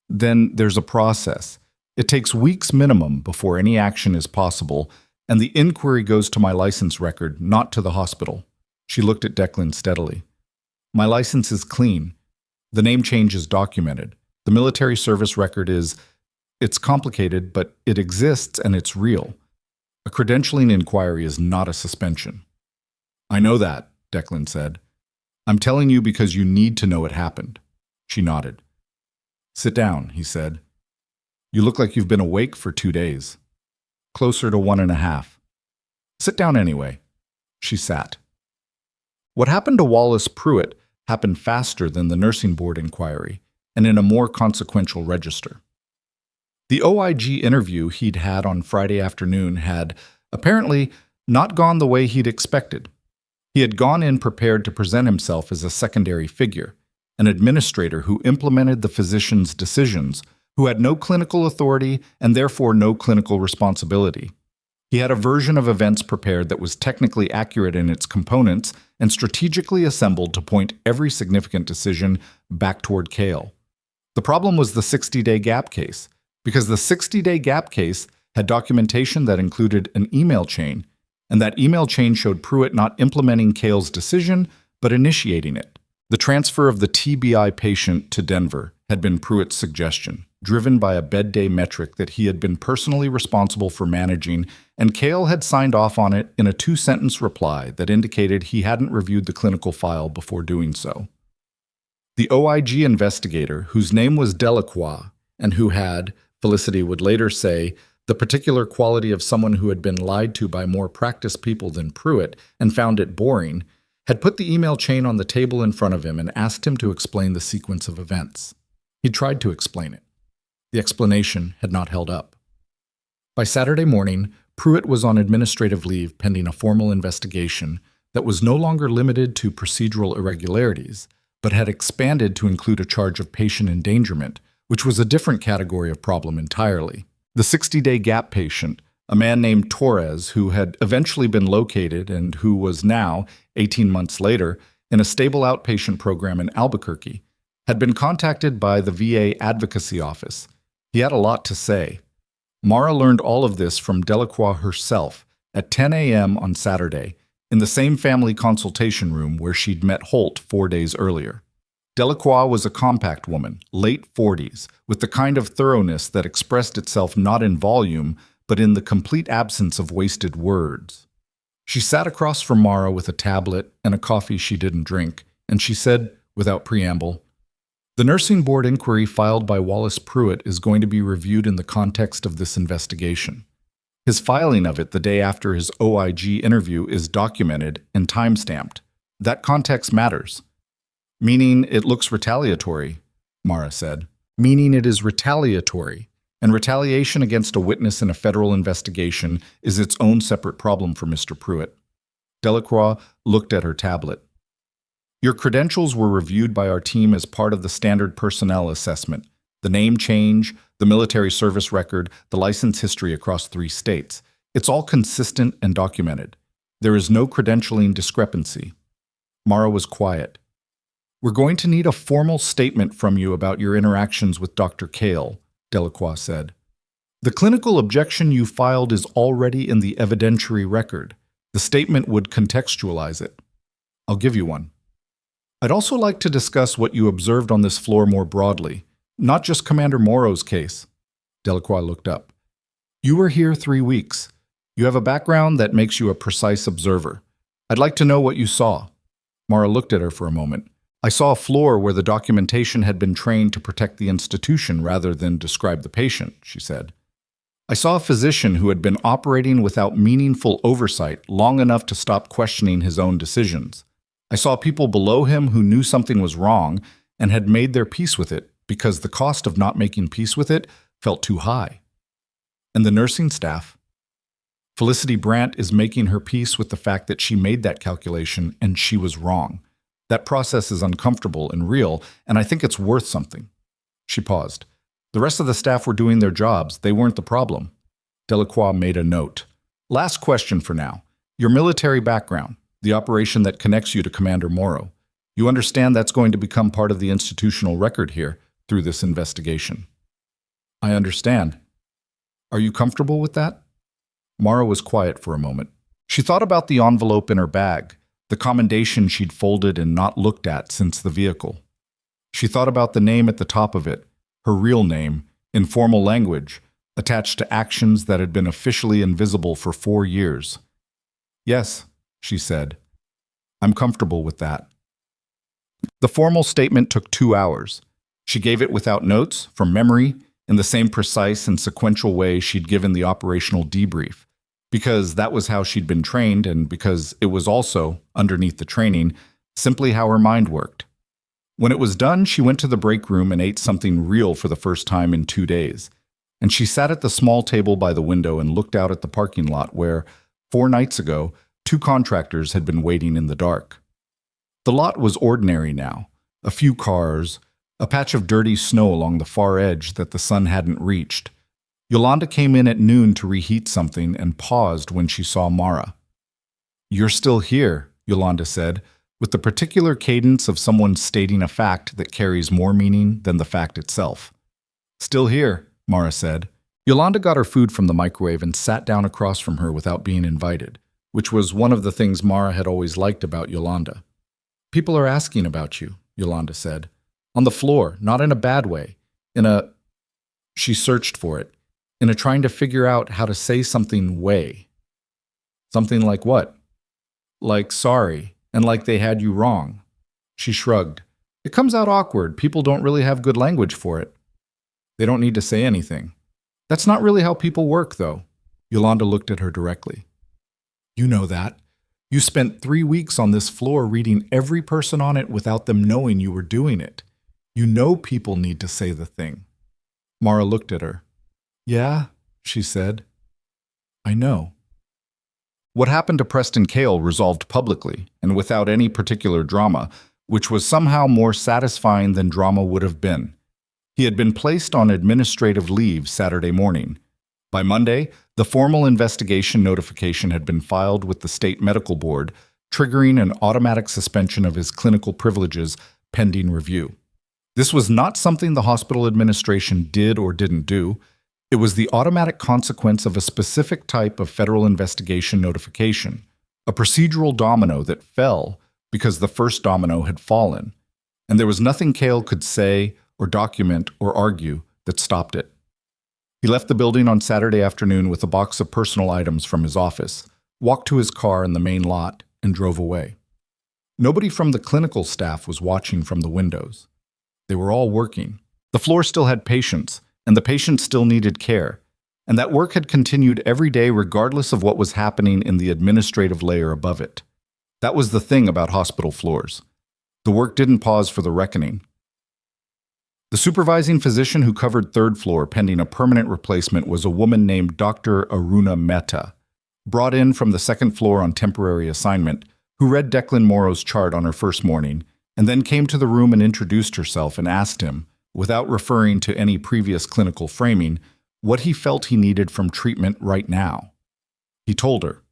"Then there's a process. It takes weeks minimum before any action is possible, and the inquiry goes to my license record, not to the hospital." She looked at Declan steadily. "My license is clean. The name change is documented. The military service record it's complicated, but it exists and it's real. A credentialing inquiry is not a suspension." "I know that," Declan said. I'm telling you because you need to know it happened. She nodded. Sit down, he said. You look like you've been awake for 2 days. Closer to 1.5. Sit down anyway. She sat. What happened to Wallace Pruitt happened faster than the nursing board inquiry, and in a more consequential register. The OIG interview he'd had on Friday afternoon had, apparently, not gone the way he'd expected. He had gone in prepared to present himself as a secondary figure, an administrator who implemented the physician's decisions, who had no clinical authority and therefore no clinical responsibility. He had a version of events prepared that was technically accurate in its components and strategically assembled to point every significant decision back toward Cale. The problem was the 60-day gap case, because the 60-day gap case had documentation that included an email chain, and that email chain showed Pruitt not implementing Cale's decision, but initiating it. The transfer of the TBI patient to Denver had been Pruitt's suggestion, driven by a bed day metric that he had been personally responsible for managing, and Cale had signed off on it in a 2-sentence reply that indicated he hadn't reviewed the clinical file before doing so. The OIG investigator, whose name was Delacroix, and who had, Felicity would later say, the particular quality of someone who had been lied to by more practiced people than Pruitt and found it boring, had put the email chain on the table in front of him and asked him to explain the sequence of events. He tried to explain it. The explanation had not held up. By Saturday morning, Pruitt was on administrative leave pending a formal investigation that was no longer limited to procedural irregularities, but had expanded to include a charge of patient endangerment, which was a different category of problem entirely. The 60-day gap patient, a man named Torres who had eventually been located and who was now, 18 months later, in a stable outpatient program in Albuquerque, had been contacted by the VA Advocacy Office. He had a lot to say. Mara learned all of this from Delacroix herself at 10 a.m. on Saturday, in the same family consultation room where she'd met Holt 4 days earlier. Delacroix was a compact woman, late 40s, with the kind of thoroughness that expressed itself not in volume, but in the complete absence of wasted words. She sat across from Mara with a tablet and a coffee she didn't drink, and she said, without preamble, "The nursing board inquiry filed by Wallace Pruitt is going to be reviewed in the context of this investigation. His filing of it the day after his OIG interview is documented and time-stamped. That context matters." "Meaning it looks retaliatory," Mara said. "Meaning it is retaliatory, and retaliation against a witness in a federal investigation is its own separate problem for Mr. Pruitt." Delacroix looked at her tablet. "Your credentials were reviewed by our team as part of the standard personnel assessment. The name change, the military service record, the license history across 3 states. It's all consistent and documented. There is no credentialing discrepancy." Mara was quiet. "We're going to need a formal statement from you about your interactions with Dr. Cale," Delacroix said. "The clinical objection you filed is already in the evidentiary record. The statement would contextualize it. I'll give you one. I'd also like to discuss what you observed on this floor more broadly, not just Commander Morrow's case." Delacroix looked up. "You were here 3 weeks. You have a background that makes you a precise observer. I'd like to know what you saw." Mara looked at her for a moment. "I saw a floor where the documentation had been trained to protect the institution rather than describe the patient," she said. "I saw a physician who had been operating without meaningful oversight long enough to stop questioning his own decisions. I saw people below him who knew something was wrong and had made their peace with it because the cost of not making peace with it felt too high. And the nursing staff? Felicity Brandt is making her peace with the fact that she made that calculation and she was wrong. That process is uncomfortable and real, and I think it's worth something." She paused. "The rest of the staff were doing their jobs. They weren't the problem." Delacroix made a note. "Last question for now. Your military background, the operation that connects you to Commander Morrow. You understand that's going to become part of the institutional record here through this investigation." "I understand. Are you comfortable with that?" Mara was quiet for a moment. She thought about the envelope in her bag, the commendation she'd folded and not looked at since the vehicle. She thought about the name at the top of it, her real name, in formal language, attached to actions that had been officially invisible for 4 years. "Yes," she said. "I'm comfortable with that." The formal statement took 2 hours. She gave it without notes, from memory, in the same precise and sequential way she'd given the operational debrief, because that was how she'd been trained and because it was also, underneath the training, simply how her mind worked. When it was done, she went to the break room and ate something real for the first time in 2 days. And she sat at the small table by the window and looked out at the parking lot where, 4 nights ago, 2 contractors had been waiting in the dark. The lot was ordinary now. A few cars, a patch of dirty snow along the far edge that the sun hadn't reached. Yolanda came in at noon to reheat something and paused when she saw Mara. "You're still here," Yolanda said, with the particular cadence of someone stating a fact that carries more meaning than the fact itself. "Still here," Mara said. Yolanda got her food from the microwave and sat down across from her without being invited, which was one of the things Mara had always liked about Yolanda. "People are asking about you," Yolanda said. "On the floor, not in a bad way. She searched for it. In a trying to figure out how to say something way." "Something like what?" "Like sorry, and like they had you wrong." She shrugged. "It comes out awkward. People don't really have good language for it." "They don't need to say anything." "That's not really how people work, though." Yolanda looked at her directly. "You know that. You spent 3 weeks on this floor reading every person on it without them knowing you were doing it. You know people need to say the thing." Mara looked at her. "Yeah," she said. "I know." What happened to Preston Cale resolved publicly, and without any particular drama, which was somehow more satisfying than drama would have been. He had been placed on administrative leave Saturday morning. By Monday, the formal investigation notification had been filed with the state medical board, triggering an automatic suspension of his clinical privileges pending review. This was not something the hospital administration did or didn't do. It was the automatic consequence of a specific type of federal investigation notification, a procedural domino that fell because the first domino had fallen, and there was nothing Cale could say or document or argue that stopped it. He left the building on Saturday afternoon with a box of personal items from his office, walked to his car in the main lot, and drove away. Nobody from the clinical staff was watching from the windows. They were all working. The floor still had patients, and the patients still needed care, and that work had continued every day regardless of what was happening in the administrative layer above it. That was the thing about hospital floors. The work didn't pause for the reckoning. The supervising physician who covered third floor pending a permanent replacement was a woman named Dr. Aruna Mehta, brought in from the second floor on temporary assignment, who read Declan Morrow's chart on her first morning, and then came to the room and introduced herself and asked him, without referring to any previous clinical framing, what he felt he needed from treatment right now. He told her.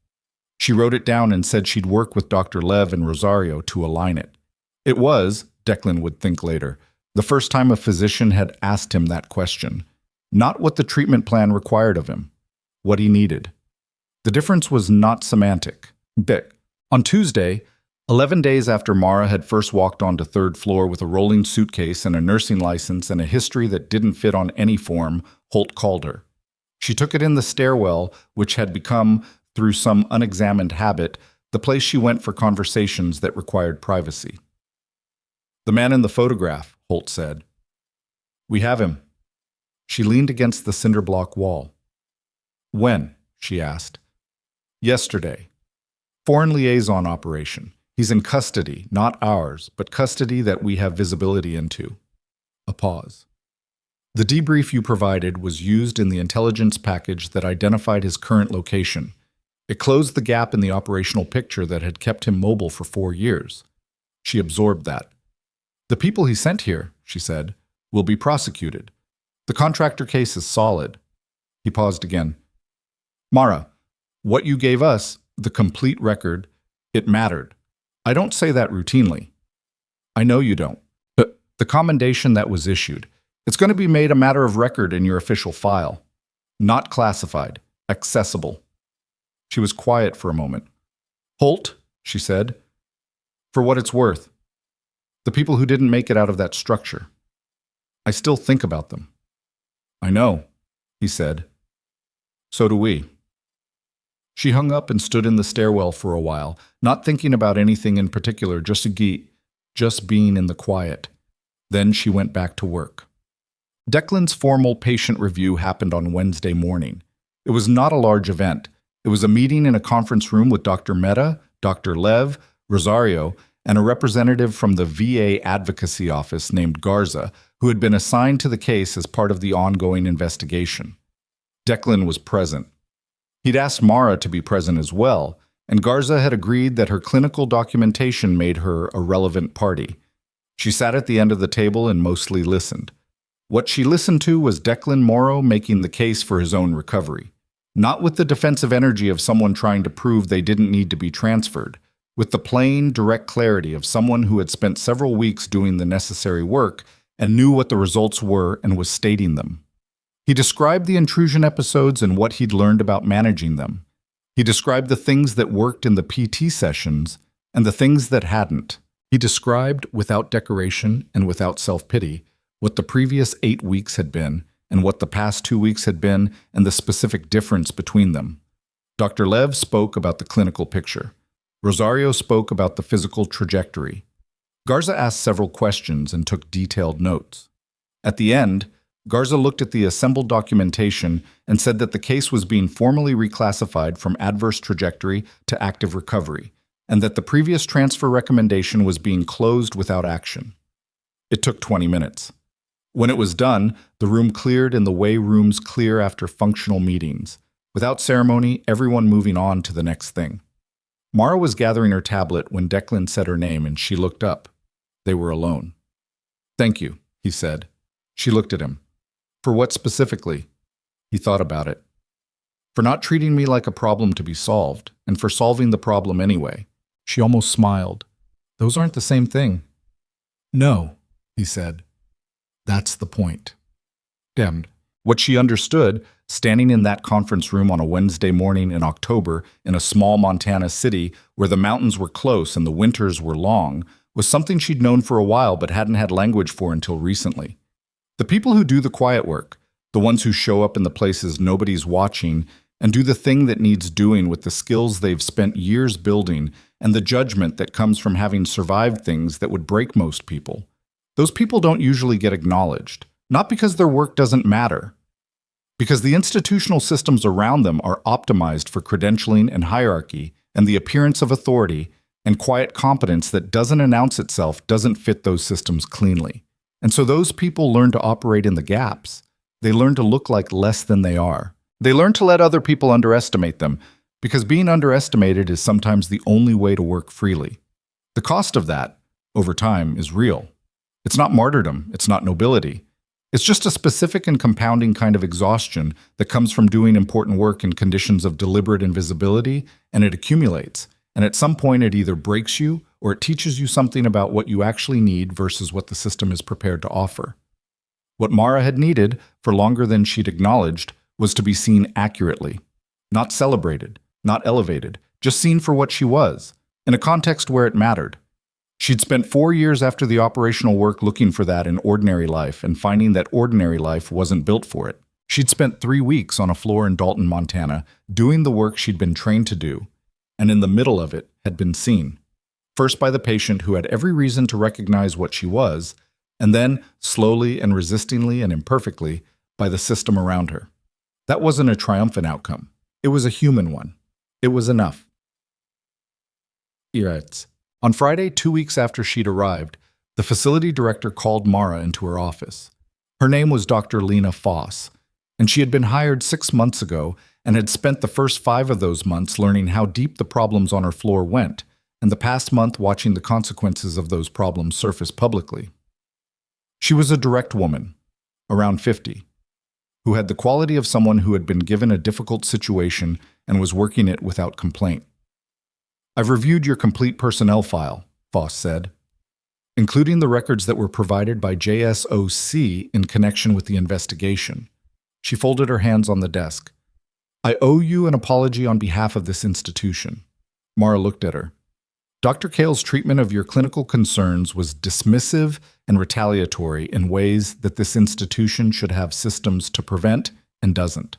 She wrote it down and said she'd work with Dr. Lev and Rosario to align it. It was, Declan would think later, the first time a physician had asked him that question. Not what the treatment plan required of him, what he needed. The difference was not semantic. On Tuesday, 11 days after Mara had first walked onto third floor with a rolling suitcase and a nursing license and a history that didn't fit on any form, Holt called her. She took it in the stairwell, which had become, through some unexamined habit, the place she went for conversations that required privacy. "The man in the photograph," Holt said. "We have him." She leaned against the cinder block wall. "When?" she asked. "Yesterday. Foreign liaison operation. He's in custody, not ours, but custody that we have visibility into." A pause. "The debrief you provided was used in the intelligence package that identified his current location. It closed the gap in the operational picture that had kept him mobile for 4 years." She absorbed that. "The people he sent here," she said, "will be prosecuted. The contractor case is solid." He paused again. "Mara, what you gave us, the complete record, it mattered. I don't say that routinely. I know you don't. The commendation that was issued, it's going to be made a matter of record in your official file. Not classified, accessible." She was quiet for a moment. "Holt," she said, "for what it's worth. The people who didn't make it out of that structure. I still think about them." "I know," he said. "So do we." She hung up and stood in the stairwell for a while, not thinking about anything in particular, just just being in the quiet. Then she went back to work. Declan's formal patient review happened on Wednesday morning. It was not a large event. It was a meeting in a conference room with Dr. Mehta, Dr. Lev, Rosario, and a representative from the VA Advocacy Office named Garza, who had been assigned to the case as part of the ongoing investigation. Declan was present. He'd asked Mara to be present as well, and Garza had agreed that her clinical documentation made her a relevant party. She sat at the end of the table and mostly listened. What she listened to was Declan Morrow making the case for his own recovery. Not with the defensive energy of someone trying to prove they didn't need to be transferred, with the plain, direct clarity of someone who had spent several weeks doing the necessary work and knew what the results were and was stating them. He described the intrusion episodes and what he'd learned about managing them. He described the things that worked in the PT sessions and the things that hadn't. He described, without decoration and without self-pity, what the previous 8 weeks had been and what the past 2 weeks had been and the specific difference between them. Dr. Lev spoke about the clinical picture. Rosario spoke about the physical trajectory. Garza asked several questions and took detailed notes. At the end, Garza looked at the assembled documentation and said that the case was being formally reclassified from adverse trajectory to active recovery, and that the previous transfer recommendation was being closed without action. It took 20 minutes. When it was done, the room cleared in the way rooms clear after functional meetings. Without ceremony, everyone moving on to the next thing. Mara was gathering her tablet when Declan said her name and she looked up. They were alone. "Thank you," he said. She looked at him. "For what specifically?" He thought about it. "For not treating me like a problem to be solved, and for solving the problem anyway." She almost smiled. "Those aren't the same thing." "No," he said. "That's the point." Damned. What she understood, standing in that conference room on a Wednesday morning in October in a small Montana city where the mountains were close and the winters were long, was something she'd known for a while but hadn't had language for until recently. The people who do the quiet work, the ones who show up in the places nobody's watching and do the thing that needs doing with the skills they've spent years building and the judgment that comes from having survived things that would break most people. Those people don't usually get acknowledged, not because their work doesn't matter, because the institutional systems around them are optimized for credentialing and hierarchy and the appearance of authority, and quiet competence that doesn't announce itself doesn't fit those systems cleanly. And so those people learn to operate in the gaps. They learn to look like less than they are. They learn to let other people underestimate them, because being underestimated is sometimes the only way to work freely. The cost of that, over time, is real. It's not martyrdom, it's not nobility. It's just a specific and compounding kind of exhaustion that comes from doing important work in conditions of deliberate invisibility, and it accumulates. And at some point it either breaks you or it teaches you something about what you actually need versus what the system is prepared to offer. What Mara had needed, for longer than she'd acknowledged, was to be seen accurately. Not celebrated, not elevated, just seen for what she was, in a context where it mattered. She'd spent 4 years after the operational work looking for that in ordinary life and finding that ordinary life wasn't built for it. She'd spent 3 weeks on a floor in Dalton, Montana, doing the work she'd been trained to do, and in the middle of it had been seen. First by the patient who had every reason to recognize what she was, and then, slowly and resistingly and imperfectly, by the system around her. That wasn't a triumphant outcome. It was a human one. It was enough. He writes, on Friday, 2 weeks after she'd arrived, the facility director called Mara into her office. Her name was Dr. Lena Foss, and she had been hired 6 months ago and had spent the first 5 of those months learning how deep the problems on her floor went, and the past month watching the consequences of those problems surface publicly. She was a direct woman, around 50, who had the quality of someone who had been given a difficult situation and was working it without complaint. I've reviewed your complete personnel file, Foss said, including the records that were provided by JSOC in connection with the investigation. She folded her hands on the desk. I owe you an apology on behalf of this institution. Mara looked at her. Dr. Kale's treatment of your clinical concerns was dismissive and retaliatory in ways that this institution should have systems to prevent and doesn't.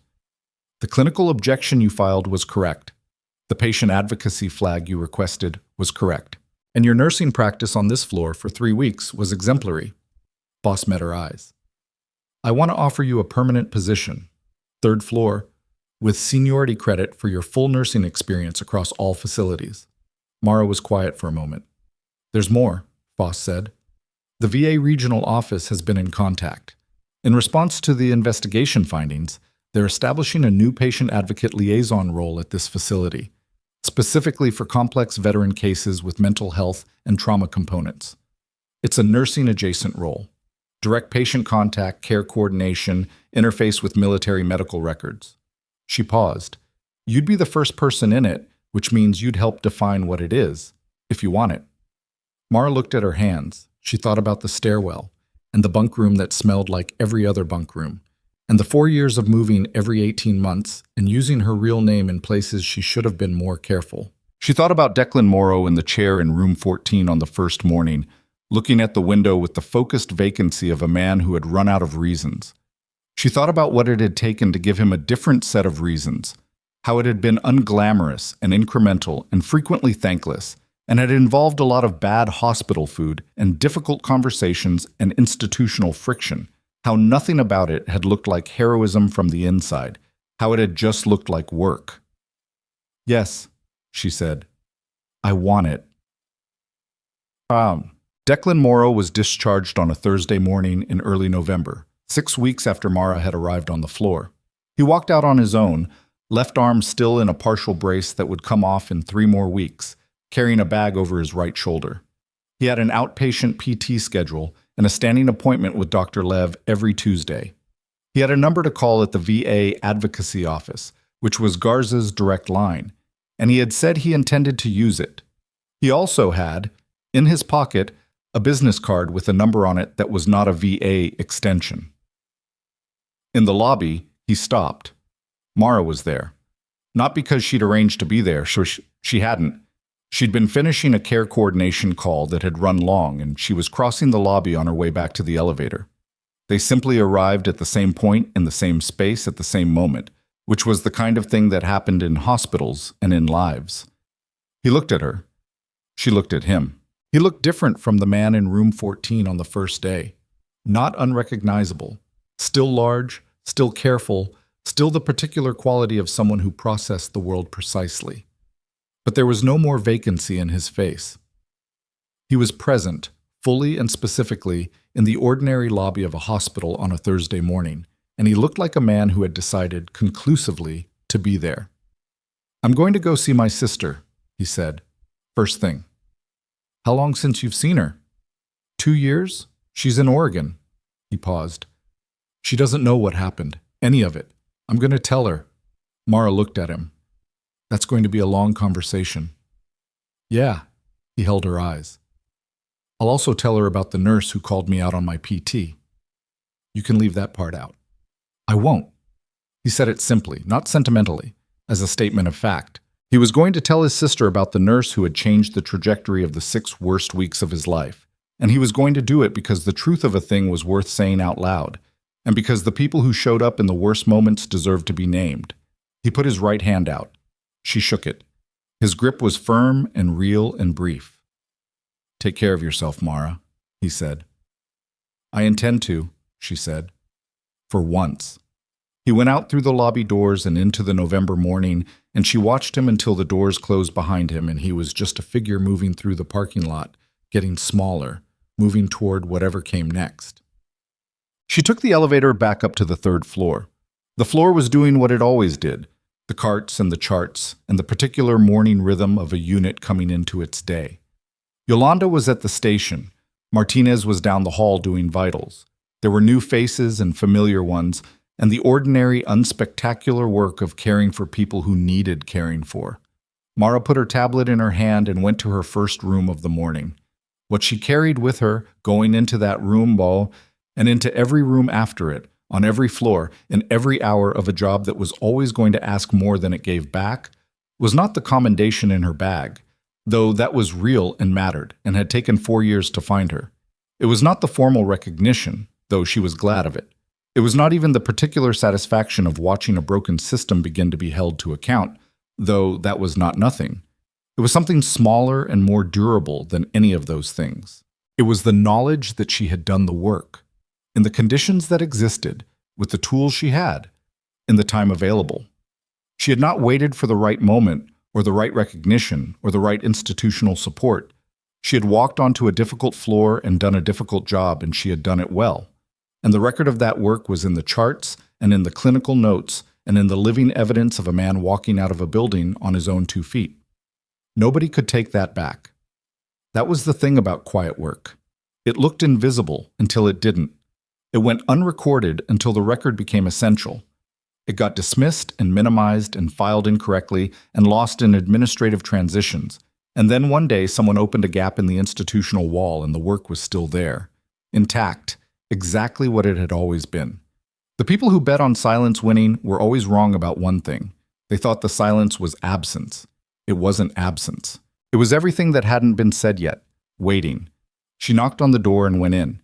The clinical objection you filed was correct. The patient advocacy flag you requested was correct. And your nursing practice on this floor for 3 weeks was exemplary. Boss met her eyes. I want to offer you a permanent position, 3rd floor, with seniority credit for your full nursing experience across all facilities. Mara was quiet for a moment. There's more, Foss said. The VA regional office has been in contact. In response to the investigation findings, they're establishing a new patient advocate liaison role at this facility, specifically for complex veteran cases with mental health and trauma components. It's a nursing-adjacent role. Direct patient contact, care coordination, interface with military medical records. She paused. You'd be the first person in it, which means you'd help define what it is, if you want it. Mara looked at her hands. She thought about the stairwell, and the bunk room that smelled like every other bunk room, and the 4 years of moving every 18 months and using her real name in places she should have been more careful. She thought about Declan Morrow in the chair in room 14 on the first morning, looking at the window with the focused vacancy of a man who had run out of reasons. She thought about what it had taken to give him a different set of reasons, how it had been unglamorous and incremental and frequently thankless, and had involved a lot of bad hospital food and difficult conversations and institutional friction, how nothing about it had looked like heroism from the inside, how it had just looked like work. Yes, she said. I want it. Declan Morrow was discharged on a Thursday morning in early November, 6 weeks after Mara had arrived on the floor. He walked out on his own, left arm still in a partial brace that would come off in 3 more weeks, carrying a bag over his right shoulder. He had an outpatient PT schedule and a standing appointment with Dr. Lev every Tuesday. He had a number to call at the VA Advocacy Office, which was Garza's direct line, and he had said he intended to use it. He also had, in his pocket, a business card with a number on it that was not a VA extension. In the lobby, he stopped. Mara was there. Not because she'd arranged to be there, she hadn't. She'd been finishing a care coordination call that had run long, and she was crossing the lobby on her way back to the elevator. They simply arrived at the same point in the same space at the same moment, which was the kind of thing that happened in hospitals and in lives. He looked at her. She looked at him. He looked different from the man in room 14 on the first day. Not unrecognizable. Still large, still careful, still the particular quality of someone who processed the world precisely. But there was no more vacancy in his face. He was present, fully and specifically, in the ordinary lobby of a hospital on a Thursday morning, and he looked like a man who had decided, conclusively, to be there. I'm going to go see my sister, he said, first thing. How long since you've seen her? 2 years? She's in Oregon. He paused. She doesn't know what happened, any of it. I'm going to tell her. Mara looked at him. That's going to be a long conversation. Yeah, he held her eyes. I'll also tell her about the nurse who called me out on my PT. You can leave that part out. I won't. He said it simply, not sentimentally, as a statement of fact. He was going to tell his sister about the nurse who had changed the trajectory of the 6 worst weeks of his life, and he was going to do it because the truth of a thing was worth saying out loud, and because the people who showed up in the worst moments deserved to be named. He put his right hand out. She shook it. His grip was firm and real and brief. Take care of yourself, Mara, he said. I intend to, she said. For once. He went out through the lobby doors and into the November morning, and she watched him until the doors closed behind him and he was just a figure moving through the parking lot, getting smaller, moving toward whatever came next. She took the elevator back up to the 3rd floor. The floor was doing what it always did, the carts and the charts, and the particular morning rhythm of a unit coming into its day. Yolanda was at the station. Martinez was down the hall doing vitals. There were new faces and familiar ones, and the ordinary, unspectacular work of caring for people who needed caring for. Mara put her tablet in her hand and went to her first room of the morning. What she carried with her, going into that room and into every room after it, on every floor, in every hour of a job that was always going to ask more than it gave back, was not the commendation in her bag, though that was real and mattered, and had taken 4 years to find her. It was not the formal recognition, though she was glad of it. It was not even the particular satisfaction of watching a broken system begin to be held to account, though that was not nothing. It was something smaller and more durable than any of those things. It was the knowledge that she had done the work, in the conditions that existed, with the tools she had, in the time available. She had not waited for the right moment, or the right recognition, or the right institutional support. She had walked onto a difficult floor and done a difficult job, and she had done it well. And the record of that work was in the charts and in the clinical notes and in the living evidence of a man walking out of a building on his own 2 feet. Nobody could take that back. That was the thing about quiet work. It looked invisible until it didn't. It went unrecorded until the record became essential. It got dismissed and minimized and filed incorrectly and lost in administrative transitions. And then one day someone opened a gap in the institutional wall and the work was still there, intact, exactly what it had always been. The people who bet on silence winning were always wrong about one thing. They thought the silence was absence. It wasn't absence. It was everything that hadn't been said yet, waiting. She knocked on the door and went in.